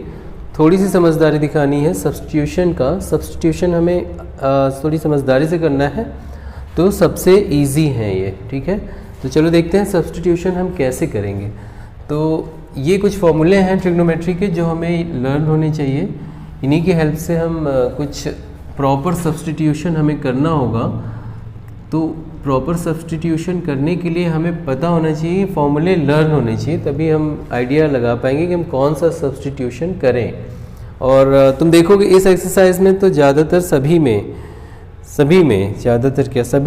थोड़ी सी समझदारी दिखानी है सब्स्टिट्यूशन का, सब्स्टिट्यूशन हमें थोड़ी समझदारी से करना है, तो सबसे इजी है ये, ठीक है। तो चलो देखते हैं सब्स्टिट्यूशन हम कैसे करेंगे। तो ये कुछ फॉर्मूले हैं ट्रिग्नोमेट्री के जो हमें लर्न होने चाहिए, इन्हीं की हेल्प से हम कुछ प्रॉपर सब्स्टिट्यूशन हमें करना होगा। तो प्रॉपर सब्स्टिट्यूशन करने के लिए हमें पता होना चाहिए, फॉर्मूले लर्न होने चाहिए, तभी हम आइडिया लगा पाएंगे कि हम कौन सा सब्स्टिट्यूशन करें। और तुम देखोगे इस एक्सरसाइज में तो ज़्यादातर सभी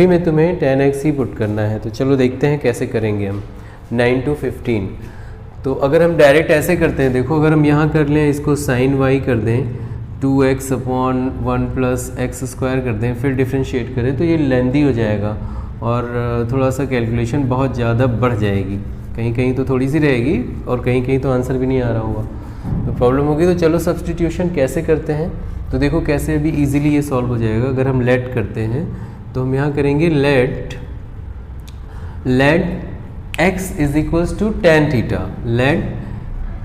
में तुम्हें 10x ही पुट करना है। तो चलो देखते हैं कैसे करेंगे हम 9 to 15। तो अगर हम डायरेक्ट ऐसे करते हैं, देखो अगर हम यहाँ कर लें, इसको साइन y कर दें, 2x upon 1 plus x square कर दें, फिर डिफ्रेंशिएट करें, तो ये लेंदी हो जाएगा और थोड़ा सा कैलकुलेशन बहुत ज़्यादा बढ़ जाएगी, कहीं कहीं तो थोड़ी सी रहेगी और कहीं कहीं तो आंसर भी नहीं आ रहा होगा, तो प्रॉब्लम होगी। तो चलो सब्स्टिट्यूशन कैसे करते हैं, तो देखो कैसे अभी इजीली ये सॉल्व हो जाएगा। अगर हम लेट करते हैं तो हम यहाँ करेंगे let x is equals to tan theta, let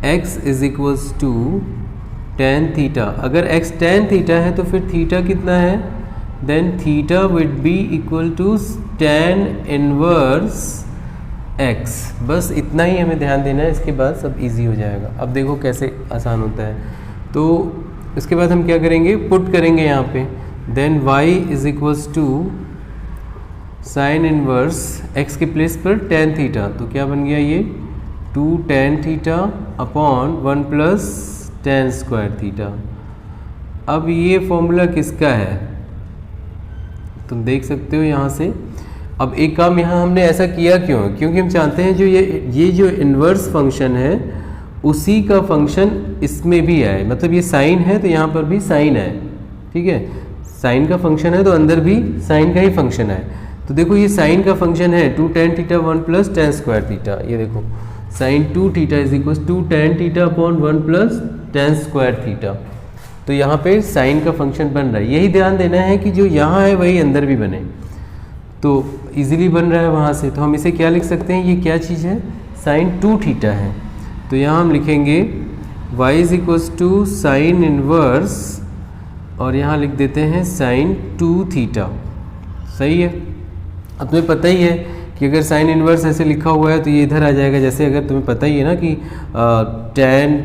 x is equals to tan theta. अगर x टेन थीटा है तो फिर थीटा कितना है, then theta would be equal to tan inverse x। बस इतना ही हमें ध्यान देना है, इसके बाद सब इजी हो जाएगा। अब देखो कैसे आसान होता है। तो इसके बाद हम क्या करेंगे, पुट करेंगे यहाँ पे, then y is equals to sine inverse x के प्लेस पर tan थीटा, तो क्या बन गया ये 2 tan theta upon 1 plus tan square theta. अब ये फॉर्मूला किसका है तुम देख सकते हो यहाँ से। अब एक काम यहाँ हमने ऐसा किया क्यों, क्योंकि हम चाहते हैं जो ये जो इन्वर्स फंक्शन है उसी का फंक्शन इसमें भी आए, मतलब ये साइन है तो यहाँ पर भी साइन है, ठीक है। साइन का फंक्शन है तो अंदर भी साइन का ही फंक्शन है। तो देखो ये साइन का फंक्शन है 2 tan theta 1 plus tan square theta. ये देखो sine 2 theta is equal 2 tan theta upon 1 plus tan square theta. तो यहाँ पे साइन का फंक्शन बन रहा है। यही ध्यान देना है कि जो यहाँ है वही अंदर भी बने, तो इजीली बन रहा है वहाँ से। तो हम इसे क्या लिख सकते हैं, ये क्या चीज़ है, साइन 2 थीटा है। तो यहाँ हम लिखेंगे y is equals to sine inverse और यहाँ लिख देते हैं साइन 2 थीटा। सही है। अब तुम्हें पता ही है कि अगर साइन इनवर्स ऐसे लिखा हुआ है तो ये इधर आ जाएगा। जैसे अगर तुम्हें पता ही है ना कि tan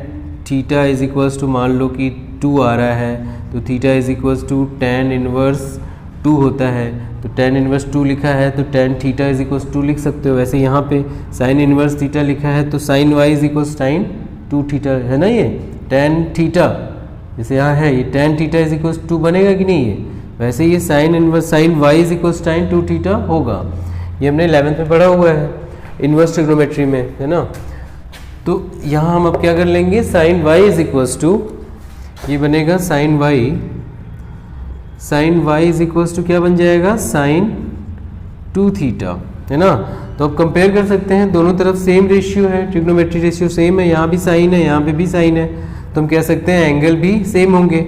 theta is equals to, मान लो कि 2 आ रहा है तो theta is equals to tan inverse 2 होता है। तो tan इनवर्स 2 लिखा है तो tan थीटा इज इक्वल्स 2 लिख सकते हो। वैसे यहाँ पे साइन इनवर्स थीटा लिखा है तो sine y is equals sine 2 theta है ना। ये tan थीटा जैसे यहाँ है, ये tan थीटा इज इक्वल्स 2 बनेगा कि नहीं है, वैसे ये sine inverse sine y is equals sine 2 theta होगा। ये हमने 11th में पढ़ा हुआ है इनवर्स ट्रिग्नोमेट्री में, है ना। तो यहाँ हम अब क्या कर लेंगे, sine y is equals to, ये बनेगा sine y is equals to क्या बन जाएगा, साइन 2 थीटा, है ना। तो अब कंपेयर कर सकते हैं, दोनों तरफ सेम रेशियो है, ट्रिग्नोमेट्री रेशियो सेम है, यहाँ भी साइन है यहाँ पे भी साइन है, तो हम कह सकते हैं एंगल भी सेम होंगे।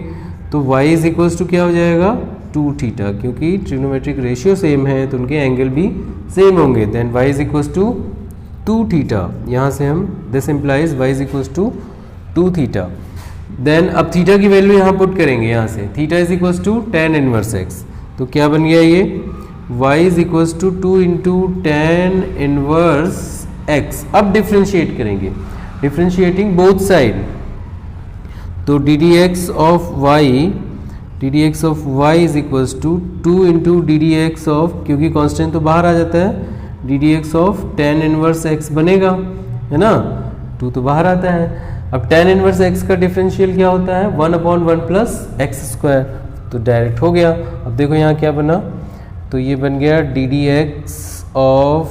तो y इज इक्वल्स टू क्या हो जाएगा 2 थीटा, क्योंकि ट्रिग्नोमेट्रिक रेशियो सेम है तो उनके एंगल भी सेम होंगे। Then y is equals to 2 theta, यहाँ से हम this implies y is equals to 2 theta. Then अब थीटा की वैल्यू यहाँ पुट करेंगे, यहाँ से theta is equals to tan inverse x, तो क्या बन गया ये y is equals to 2 into tan inverse x। अब डिफ्रेंशिएट करेंगे, डिफ्रेंशिएटिंग बोथ साइड, तो D D x of y is equals to 2 into D D x of, क्योंकि constant तो बाहर आ जाता है, D D x of tan inverse x बनेगा, है ना, 2 तो बाहर आता है। अब tan इनवर्स x का डिफरेंशियल क्या होता है 1/1 प्लस एक्स स्क्वायर, तो डायरेक्ट हो गया। अब देखो यहाँ क्या बना, तो ये बन गया D D x of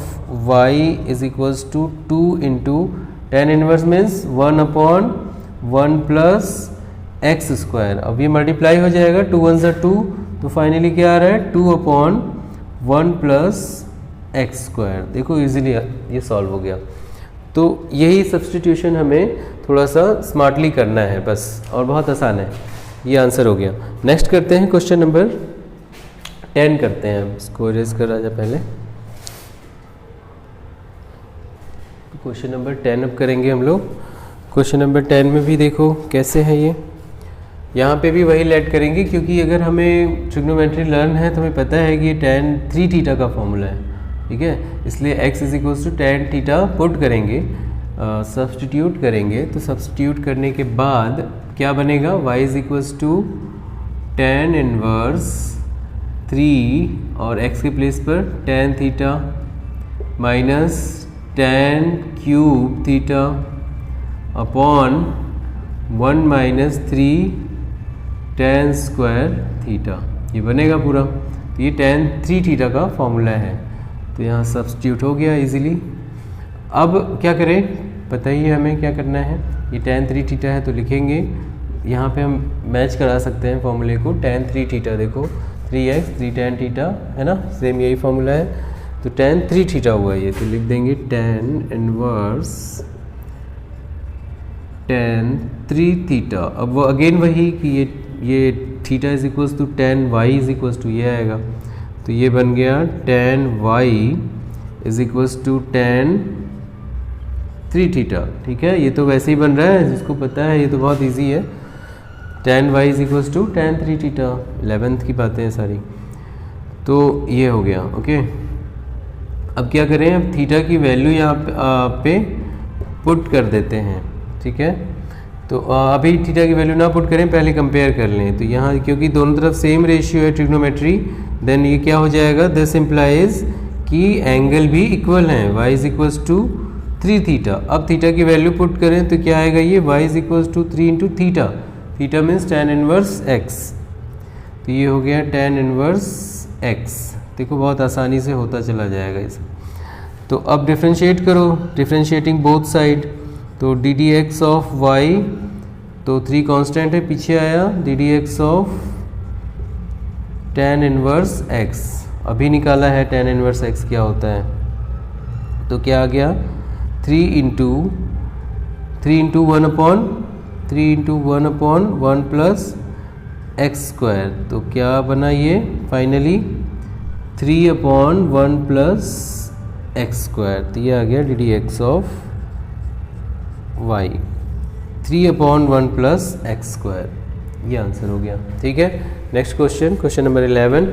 y is equals to 2 into tan inverse means 1/1 plus x square. अब ये मल्टीप्लाई हो जाएगा, 2 1 सा 2, तो फाइनली क्या आ रहा है 2/1 प्लस एक्स स्क्वायर। देखो इजीली ये सॉल्व हो गया। तो यही सब्सटीट्यूशन हमें थोड़ा सा स्मार्टली करना है बस, और बहुत आसान है। ये आंसर हो गया। नेक्स्ट करते हैं क्वेश्चन नंबर 10 करते हैं। इसको इरेज कर राजा पहले। क्वेश्चन नंबर 10 अब करेंगे हम लोग। क्वेश्चन नंबर 10 में भी देखो कैसे है ये, यहाँ पे भी वही लेट करेंगे, क्योंकि अगर हमें ट्रिग्नोमेट्री लर्न है तो हमें पता है कि tan 3 थीटा का फॉर्मूला है, ठीक है। इसलिए x is equals to tan theta put करेंगे, सब्सटीट्यूट करेंगे। तो सब्सटीट्यूट करने के बाद क्या बनेगा, y is equals to tan inverse 3 और x के प्लेस पर tan theta minus tan cube theta upon 1 minus 3 tan square theta, ये बनेगा पूरा। तो ये tan 3 थीटा का फॉर्मूला है, तो यहाँ सब्स्टिट्यूट हो गया इजीली। अब क्या करें, पता ही है हमें क्या करना है। ये tan 3 थीटा है तो लिखेंगे, यहाँ पे हम मैच करा सकते हैं फॉर्मूले को। tan 3 थीटा देखो 3x 3 tan थीटा, है ना, सेम यही फॉर्मूला है। तो tan 3 थीटा हुआ ये, तो लिख देंगे tan इनवर्स tan 3 थीटा। अब वो अगेन वही कि ये theta is equals to tan y is equals to ये आएगा, तो ये बन गया tan y is equals to tan 3 theta, ठीक है। ये तो वैसे ही बन रहा है, जिसको पता है ये तो बहुत इजी है। tan y is equals to tan 3 theta, 11th की बातें हैं सारी। तो ये हो गया, ओके। अब क्या करें, अब थीटा की वैल्यू यहाँ पे पुट कर देते हैं, ठीक है। तो अभी थीटा की वैल्यू ना पुट करें, पहले कंपेयर कर लें। तो यहाँ क्योंकि दोनों तरफ सेम रेशियो है ट्रिग्नोमेट्री, देन ये क्या हो जाएगा, दिस इम्प्लाइज कि एंगल भी इक्वल हैं, y is equals to 3 theta. अब थीटा की वैल्यू पुट करें तो क्या आएगा, ये y is equals to 3 into theta, theta means tan inverse x। तो ये हो गया tan इनवर्स x। देखो बहुत आसानी से होता चला जाएगा इस। तो अब डिफ्रेंशिएट करो, डिफ्रेंशिएटिंग बोथ साइड। तो D D x of Y, तो 3 कांस्टेंट है पीछे आया, D D x of tan inverse x। अभी निकाला है tan इनवर्स x क्या होता है, तो क्या आ गया 3 into 1 upon 1 plus x square. तो क्या बना ये finally 3 upon 1 plus x square. तो ये आ गया D D x of Y, 3 upon 1 plus x square. ये आंसर हो गया। ठीक है, नेक्स्ट क्वेश्चन, क्वेश्चन नंबर 11।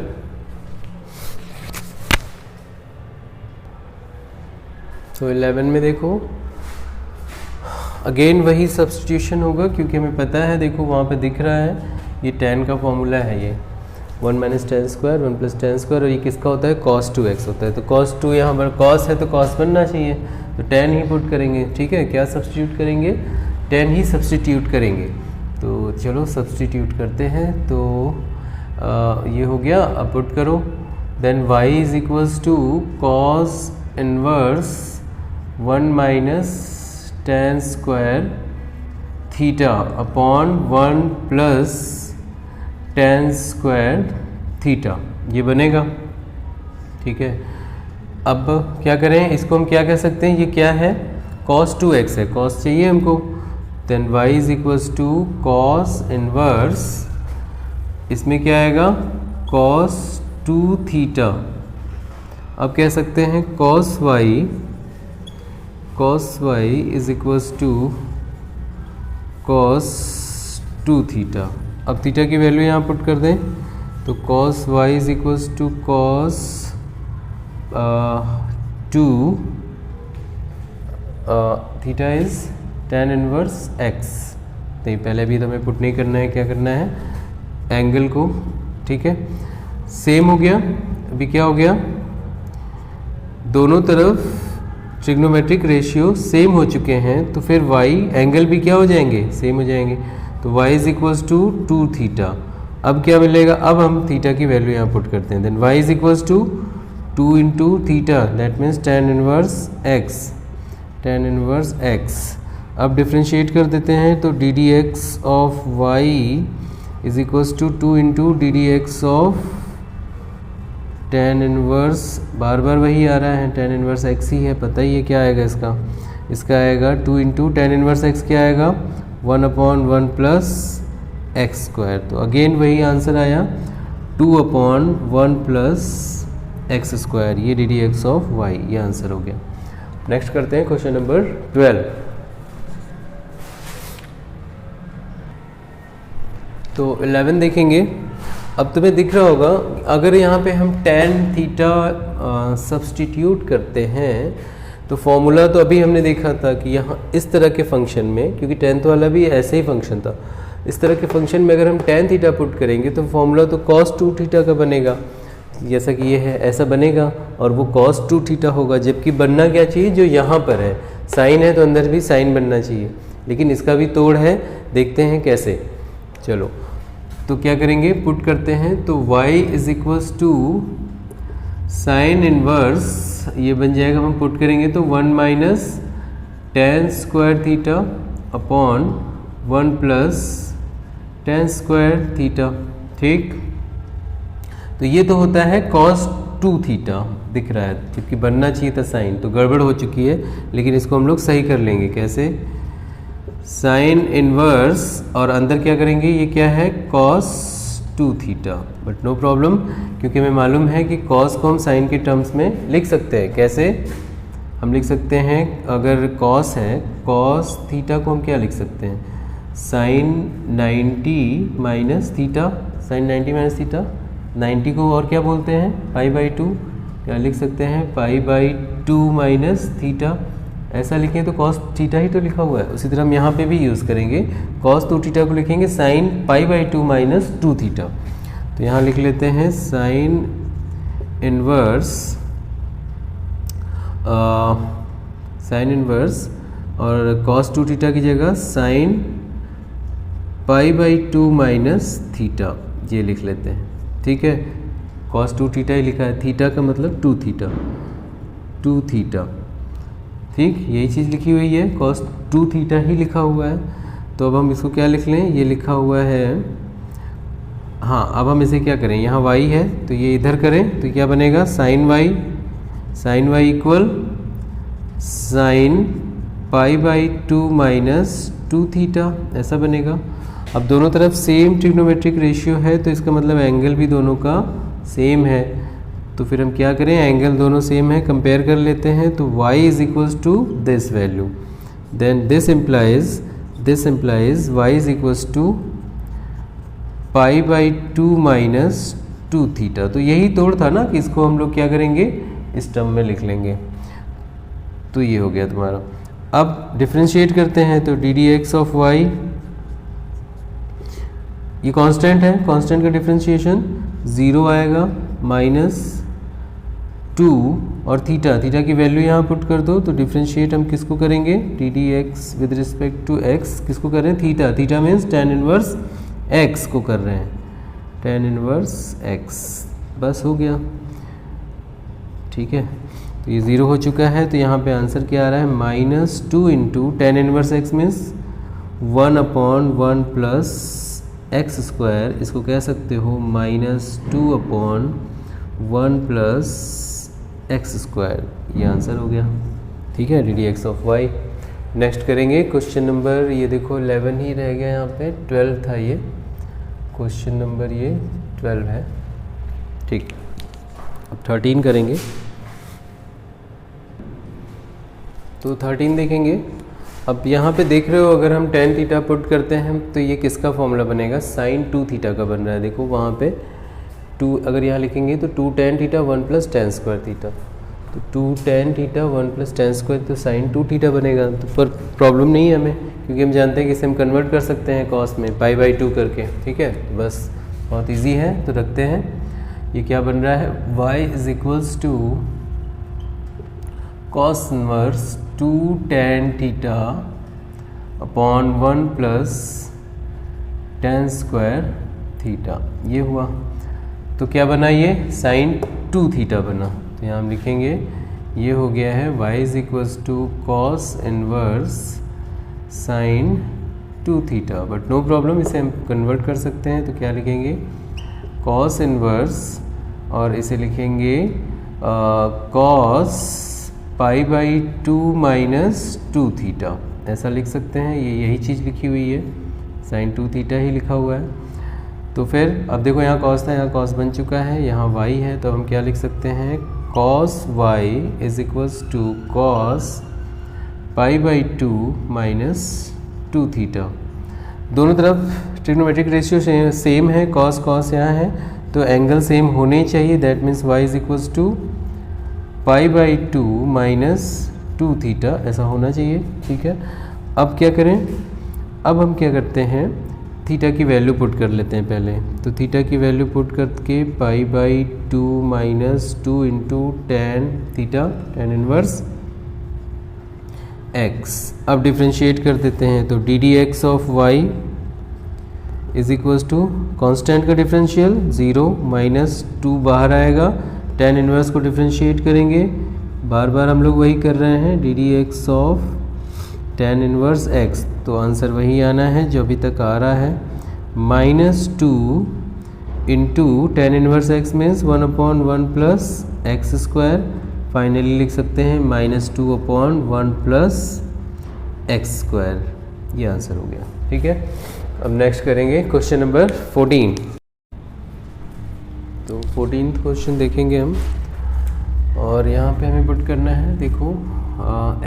तो 11 में देखो अगेन वही सब्स्टिट्यूशन होगा, क्योंकि हमें पता है, देखो वहाँ पे दिख रहा है ये tan का फॉर्मूला है, ये 1 minus tan square 1 plus tan square, और ये किसका होता है, cos 2x होता है। तो cos 2 यहाँ पर cos है तो cos बनना चाहिए, तो tan ही पुट करेंगे। ठीक है, क्या सब्स्टिट्यूट करेंगे, tan ही सब्स्टिट्यूट करेंगे। तो चलो सब्स्टिट्यूट करते हैं। तो ये हो गया, अब पुट करो, then y is equals to cos inverse 1 minus tan square theta upon 1 plus tan square theta, ये बनेगा। ठीक है, अब क्या करें, इसको हम क्या कह सकते हैं, ये क्या है, cos 2x है, cos चाहिए हमको, then y is equals to cos inverse, इसमें क्या आएगा cos 2 थीटा। अब कह सकते हैं cos y is equals to cos 2 theta. अब थीटा की वैल्यू यहाँ पुट कर दें, तो cos y is equals to cos 2 theta is tan inverse x। नहीं, पहले भी तो हमें पुट नहीं करना है, क्या करना है, एंगल को। ठीक है, सेम हो गया। अभी क्या हो गया, दोनों तरफ ट्रिग्नोमेट्रिक रेशियो सेम हो चुके हैं, तो फिर y एंगल भी क्या हो जाएंगे, सेम हो जाएंगे। तो y is equals to 2 theta. अब क्या मिलेगा, अब हम थीटा की वैल्यू यहाँ पुट करते हैं, then y is equals to 2 into theta, that means tan inverse x। अब डिफ्रेंशिएट कर देते हैं, तो D D x of Y is equals to 2 into D D x of tan inverse, बार बार वही आ रहा है, tan इनवर्स x ही है, पता ही है क्या आएगा इसका आएगा 2 इंटू tan इनवर्स x क्या आएगा 1 अपॉन 1 प्लस एक्स स्क्वायर। तो अगेन वही आंसर आया 2 अपॉन 1 प्लस एक्स स्क्वायर, ये d D x of Y, ये आंसर हो गया। नेक्स्ट करते हैं क्वेश्चन नंबर 12। तो 11 देखेंगे। अब तुम्हें दिख रहा होगा, अगर यहाँ पे हम tan थीटा सब्स्टिट्यूट करते हैं, तो फॉर्मूला तो अभी हमने देखा था कि यहाँ इस तरह के फंक्शन में, क्योंकि tan वाला भी ऐसे ही फंक्शन था, इस तरह के फंक्शन में अगर हम tan थीटा पुट करेंगे तो फॉर्मूला तो cos 2 थीटा का बनेगा, जैसा कि ये है ऐसा बनेगा, और वो cos 2 थीटा होगा। जबकि बनना क्या चाहिए, जो यहाँ पर है साइन है तो अंदर भी साइन बनना चाहिए, लेकिन इसका भी तोड़ है, देखते हैं कैसे। चलो तो क्या करेंगे, पुट करते हैं, तो y is equals to sine inverse, ये बन जाएगा, हम पुट करेंगे तो 1 minus tan square theta upon 1 plus tan square theta. ठीक, तो ये तो होता है cos 2 थीटा, दिख रहा है, जबकि बनना चाहिए था साइन, तो गड़बड़ हो चुकी है, लेकिन इसको हम लोग सही कर लेंगे। कैसे, साइन इनवर्स, और अंदर क्या करेंगे, ये क्या है cos 2 theta, but no problem, क्योंकि हमें मालूम है कि cos को हम साइन के टर्म्स में लिख सकते हैं। कैसे, हम लिख सकते हैं, अगर cos है, cos थीटा को हम क्या लिख सकते हैं, sine 90 minus theta, sine 90 minus theta, 90 को और क्या बोलते हैं, पाई बाई 2, क्या लिख सकते हैं, पाई बाई 2 माइनस थीटा, ऐसा लिखें तो cos थीटा ही तो लिखा हुआ है, उसी तरह हम यहाँ पे भी यूज़ करेंगे। cos 2 थीटा को लिखेंगे sin π/2 माइनस 2 थीटा। तो यहाँ लिख लेते हैं sin इनवर्स और cos 2 थीटा की जगह sin π/2 माइनस थीटा, ये लिख लेते हैं। ठीक है, cos 2 थीटा ही लिखा है, थीटा का मतलब 2 थीटा। ठीक, यही चीज़ लिखी हुई है, cos 2 थीटा ही लिखा हुआ है। तो अब हम इसको क्या लिख लें, ये लिखा हुआ है, हाँ अब हम इसे क्या करें, यहाँ y है तो ये इधर करें तो क्या बनेगा, sin y equal sin π/2 minus 2 theta, ऐसा बनेगा। अब दोनों तरफ सेम ट्रिग्नोमेट्रिक रेशियो है तो इसका मतलब एंगल भी दोनों का सेम है। तो फिर हम क्या करें, एंगल दोनों सेम है, कंपेयर कर लेते हैं। तो y is equals to this value, then this implies y is equals to π/2 minus 2 theta. तो यही तोड़ था ना कि इसको हम लोग क्या करेंगे, इस टर्म में लिख लेंगे। तो ये हो गया तुम्हारा। अब डिफ्रेंशिएट करते हैं तो D D x of Y, ये कांस्टेंट है, कांस्टेंट का डिफ्रेंशिएशन 0 आएगा, माइनस 2 और थीटा की वैल्यू यहाँ पुट कर दो। तो डिफ्रेंशिएट हम किसको करेंगे, D D x with respect to x, किसको कर रहे हैं, theta means tan inverse x को कर रहे हैं, tan इनवर्स एक्स, बस हो गया। ठीक है, तो ये 0 हो चुका है। तो यहाँ पे आंसर क्या आ रहा है, -2 into tan inverse x means 1/1 plus x square, इसको कह सकते हो -2/1 प्लस एक्स स्क्वायर, ये आंसर हो गया। ठीक है, D D x of y. Next करेंगे क्वेश्चन नंबर, ये देखो 11 ही रह गया, यहाँ पे 12 था, ये क्वेश्चन नंबर ये 12 है। ठीक, अब 13 करेंगे। तो 13 देखेंगे। अब यहाँ पे देख रहे हो, अगर हम tan थीटा पुट करते हैं तो ये किसका फॉर्मूला बनेगा, sin 2 थीटा का बन रहा है। देखो वहाँ पे 2 अगर यहाँ लिखेंगे तो 2 tan theta 1 plus tan square theta, तो 2 tan theta 1 plus tan square, तो sin 2 थीटा बनेगा। तो पर प्रॉब्लम नहीं है हमें, क्योंकि हम जानते हैं कि इसे हम कन्वर्ट कर सकते हैं cos में π/2 करके। ठीक है, तो बस बहुत ईजी है। तो रखते हैं, ये क्या बन रहा है, y is equals to cos inverse 2 tan theta upon 1 plus tan square theta, ये हुआ। तो क्या बना, ये sin 2 थीटा बना। तो यहाँ हम लिखेंगे, ये हो गया है y is equals to cos inverse sin 2 theta. But no problem, इसे हम कन्वर्ट कर सकते हैं। तो क्या लिखेंगे, cos इनवर्स और इसे लिखेंगे cos π/2 माइनस 2 थीटा, ऐसा लिख सकते हैं। ये यही चीज़ लिखी हुई है, sin 2 थीटा ही लिखा हुआ है। तो फिर अब देखो, यहाँ cos था, यहाँ cos बन चुका है, यहाँ y है, तो हम क्या लिख सकते हैं, cos y is equals to cos π/2 minus 2 theta. दोनों तरफ ट्रिग्नोमेट्रिक रेशियो सेम है, cos यहाँ है, तो एंगल सेम होने चाहिए। That means y is equals to π/2 minus 2 theta, ऐसा होना चाहिए। ठीक है, अब क्या करें, अब हम क्या करते हैं, थीटा की वैल्यू पुट कर लेते हैं पहले। तो थीटा की वैल्यू पुट करके π/2 minus 2 into tan theta, tan inverse x। अब डिफ्रेंशिएट कर देते हैं, तो D D x of Y is equals to constant का डिफरेंशियल 0 माइनस 2 बाहर आएगा, tan इनवर्स को डिफ्रेंशिएट करेंगे, बार बार हम लोग वही कर रहे हैं, d D x of tan inverse x। तो आंसर वही आना है जो अभी तक आ रहा है, -2 into tan inverse x means 1/1 plus x square, finally लिख सकते हैं -2/1 प्लस एक्स स्क्वायर, ये आंसर हो गया। ठीक है, अब नेक्स्ट करेंगे क्वेश्चन नंबर 14। तो 14th क्वेश्चन देखेंगे हम, और यहाँ पे हमें पुट करना है, देखो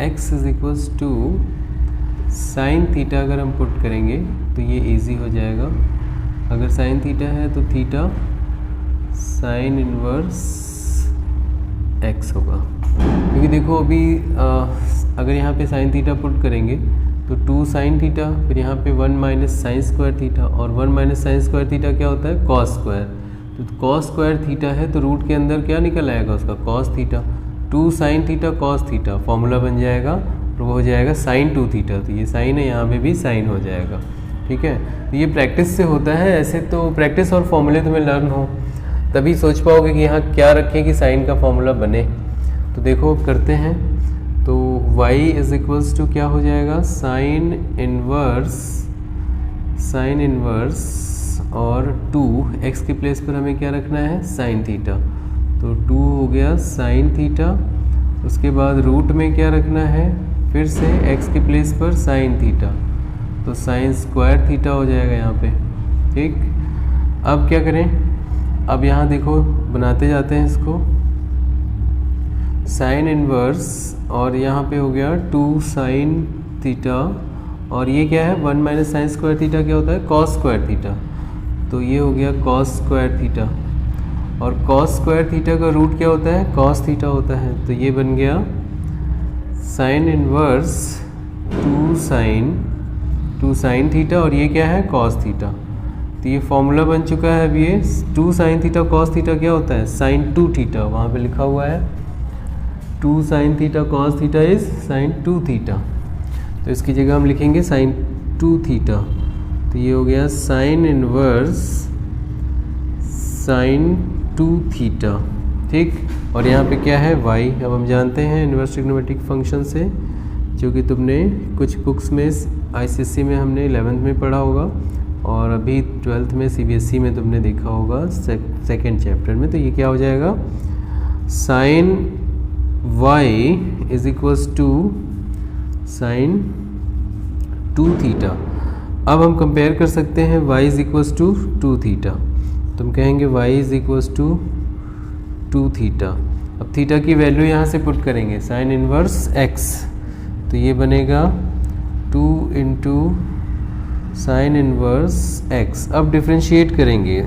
x is equals to sine theta. अगर हम पुट करेंगे तो ये इजी हो जाएगा। अगर साइन थीटा है तो थीटा साइन इनवर्स x होगा, क्योंकि देखो अभी अगर यहाँ पे साइन थीटा पुट करेंगे तो 2 साइन थीटा, फिर यहाँ पे 1 माइनस साइन स्क्वायर थीटा, और 1 माइनस साइन स्क्वायर थीटा क्या होता है, कॉस स्क्वायर। तो कॉस स्क्वायर थीटा है तो रूट के अंदर क्या निकल आएगा उसका, cos theta. 2 sine theta cos theta, formula बन जाएगा और वो हो जाएगा साइन 2 थीटा। तो ये साइन है, यहाँ पे भी साइन हो जाएगा। ठीक है, तो ये प्रैक्टिस से होता है। ऐसे तो प्रैक्टिस और फॉर्मूले तुम्हें लर्न हो तभी सोच पाओगे कि यहाँ क्या रखें कि साइन का फॉर्मूला बने। तो देखो करते हैं। तो y इज इक्वल्स टू क्या हो जाएगा, साइन इनवर्स और 2 x के प्लेस पर हमें क्या रखना है, साइन थीटा। तो 2 हो गया साइन थीटा, उसके बाद रूट में क्या रखना है, फिर से x के प्लेस पर साइन थीटा, तो साइन स्क्वायर थीटा हो जाएगा यहाँ पे। ठीक, अब क्या करें, अब यहाँ देखो बनाते जाते हैं इसको, साइन इनवर्स और यहाँ पे हो गया 2 साइन थीटा, और ये क्या है 1 माइनस साइन स्क्वायर थीटा क्या होता है, कॉस स्क्वायर थीटा। तो ये हो गया कॉस स्क्वायर थीटा, और कॉस स्क्वायर थीटा का रूट क्या होता है, कॉस थीटा होता है। तो ये बन गया साइन इनवर्स 2 साइन थीटा, और ये क्या है, कॉस थीटा। तो ये फॉर्मूला बन चुका है। अब ये 2 साइन थीटा कॉस थीटा क्या होता है, साइन 2 थीटा, वहाँ पे लिखा हुआ है 2 sine theta cos theta is sine 2 theta. तो इसकी जगह हम लिखेंगे साइन 2 थीटा। तो ये हो गया साइन इनवर्स साइन 2 थीटा। ठीक, और यहाँ पे क्या है, y। अब हम जानते हैं इनवर्स ट्रिग्नोमेट्रिक फंक्शन से, जो कि तुमने कुछ बुक्स में ICSE में हमने 11th में पढ़ा होगा, और अभी 12th में CBSE में तुमने देखा होगा सेकेंड चैप्टर में। तो ये क्या हो जाएगा, sine y is equals to sine 2 theta. अब हम कंपेयर कर सकते हैं y is equals to 2 theta. तुम कहेंगे y is equals to 2 theta. अब थीटा की वैल्यू यहाँ से पुट करेंगे, साइन इनवर्स x, तो ये बनेगा 2 इंटू साइन इनवर्स x। अब डिफ्रेंशिएट करेंगे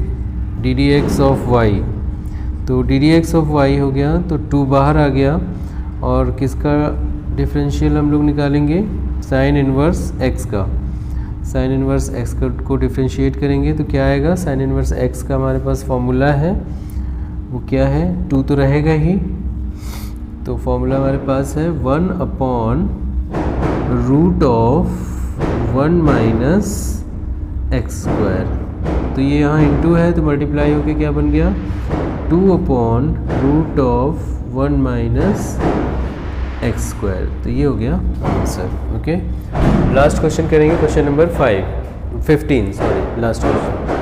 D D x of y, तो D D x of y हो गया, तो 2 बाहर आ गया, और किसका डिफरेंशियल हम लोग निकालेंगे, साइन इनवर्स x का। साइन इनवर्स x को डिफ्रेंशिएट करेंगे तो क्या आएगा, साइन इनवर्स x का हमारे पास फॉर्मूला है, वो क्या है, 2 तो रहेगा ही, तो फॉर्मूला हमारे पास है 1 upon root of 1 minus x square. तो ये यहाँ इंटू है तो मल्टीप्लाई होके क्या बन गया, 2 upon root of 1 minus x square. तो ये हो गया आंसर। ओके, लास्ट क्वेश्चन करेंगे, question number 15 sorry, last question.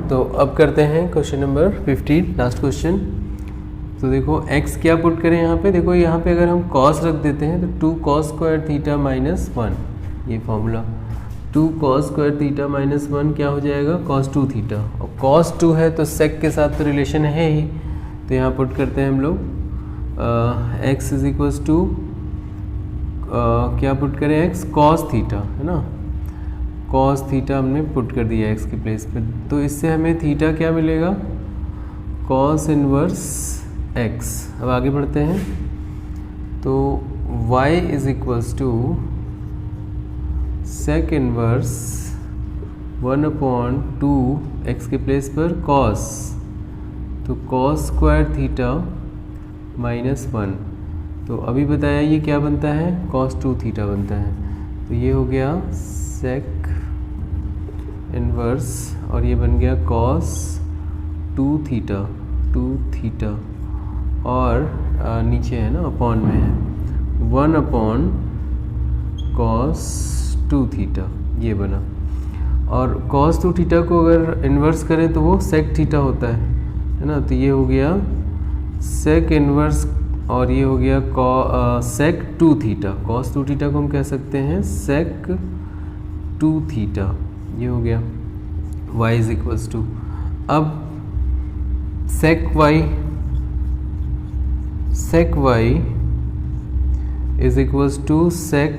तो अब करते हैं क्वेश्चन नंबर 15, लास्ट क्वेश्चन। तो देखो x क्या पुट करें यहाँ पे, देखो यहाँ पे अगर हम cos रख देते हैं तो 2 cos स्क्वायर थीटा माइनस 1, ये formula 2 cos square theta minus 1 क्या हो जाएगा, cos 2 थीटा। और cos 2 है तो sec के साथ तो रिलेशन है ही, तो यहाँ पुट करते हैं हम लोग x इज इक्वल्स टू क्या पुट करें, x cos थीटा है ना, cos थीटा हमने पुट कर दिया x की प्लेस पे। तो इससे हमें थीटा क्या मिलेगा, cos इनवर्स x। अब आगे बढ़ते हैं, तो y is equals to sec inverse 1 upon 2 x के प्लेस पर cos, तो cos स्क्वायर थीटा माइनस 1। तो अभी बताया ये क्या बनता है, cos 2 थीटा बनता है। तो ये हो गया सेक इनवर्स, और ये बन गया cos 2 थीटा, और नीचे है ना अपॉन में है 1 अपॉन cos 2 थीटा, ये बना। और cos 2 थीटा को अगर इन्वर्स करें तो वो sec थीटा होता है ना, तो ये हो गया sec इन्वर्स, और ये हो गया sec 2 थीटा। cos 2 थीटा को हम कह सकते हैं sec 2 थीटा, ये हो गया y इज इक्वल्स टू। अब sec y is equals to sec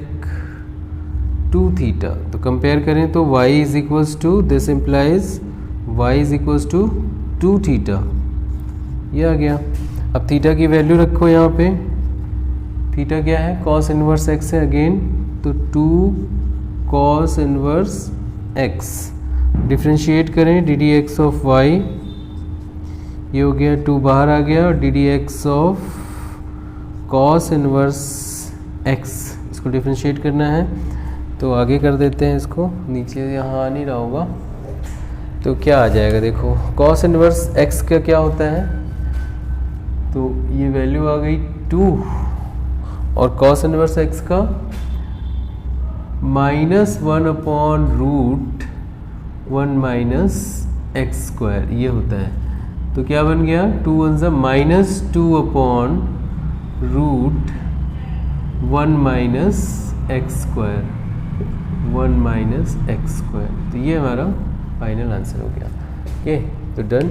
2 theta. तो कंपेयर करें तो y is equals to, this implies y is equals to 2 theta, ये आ गया। अब थीटा की वैल्यू रखो यहाँ पे, थीटा क्या है, कॉस इनवर्स एक्स है अगेन, तो 2 कॉस इनवर्स एक्स, डिफ्रेंशिएट करें d D x of Y, ये हो गया 2 बाहर आ गया, और D D x of cos inverse x, इसको डिफ्रेंशिएट करना है तो आगे कर देते हैं इसको, नीचे यहाँ आ नहीं रहा होगा, तो क्या आ जाएगा देखो, कॉस इनवर्स एक्स का क्या होता है, तो ये वैल्यू आ गई 2, और कॉस इनवर्स एक्स का -1/√1 माइनस एक्स स्क्वायर ये होता है, तो क्या बन गया 2 वन ज़ा -2/√1 minus x square, 1 minus x square, तो ये हमारा फाइनल आंसर हो गया। ओके, तो डन।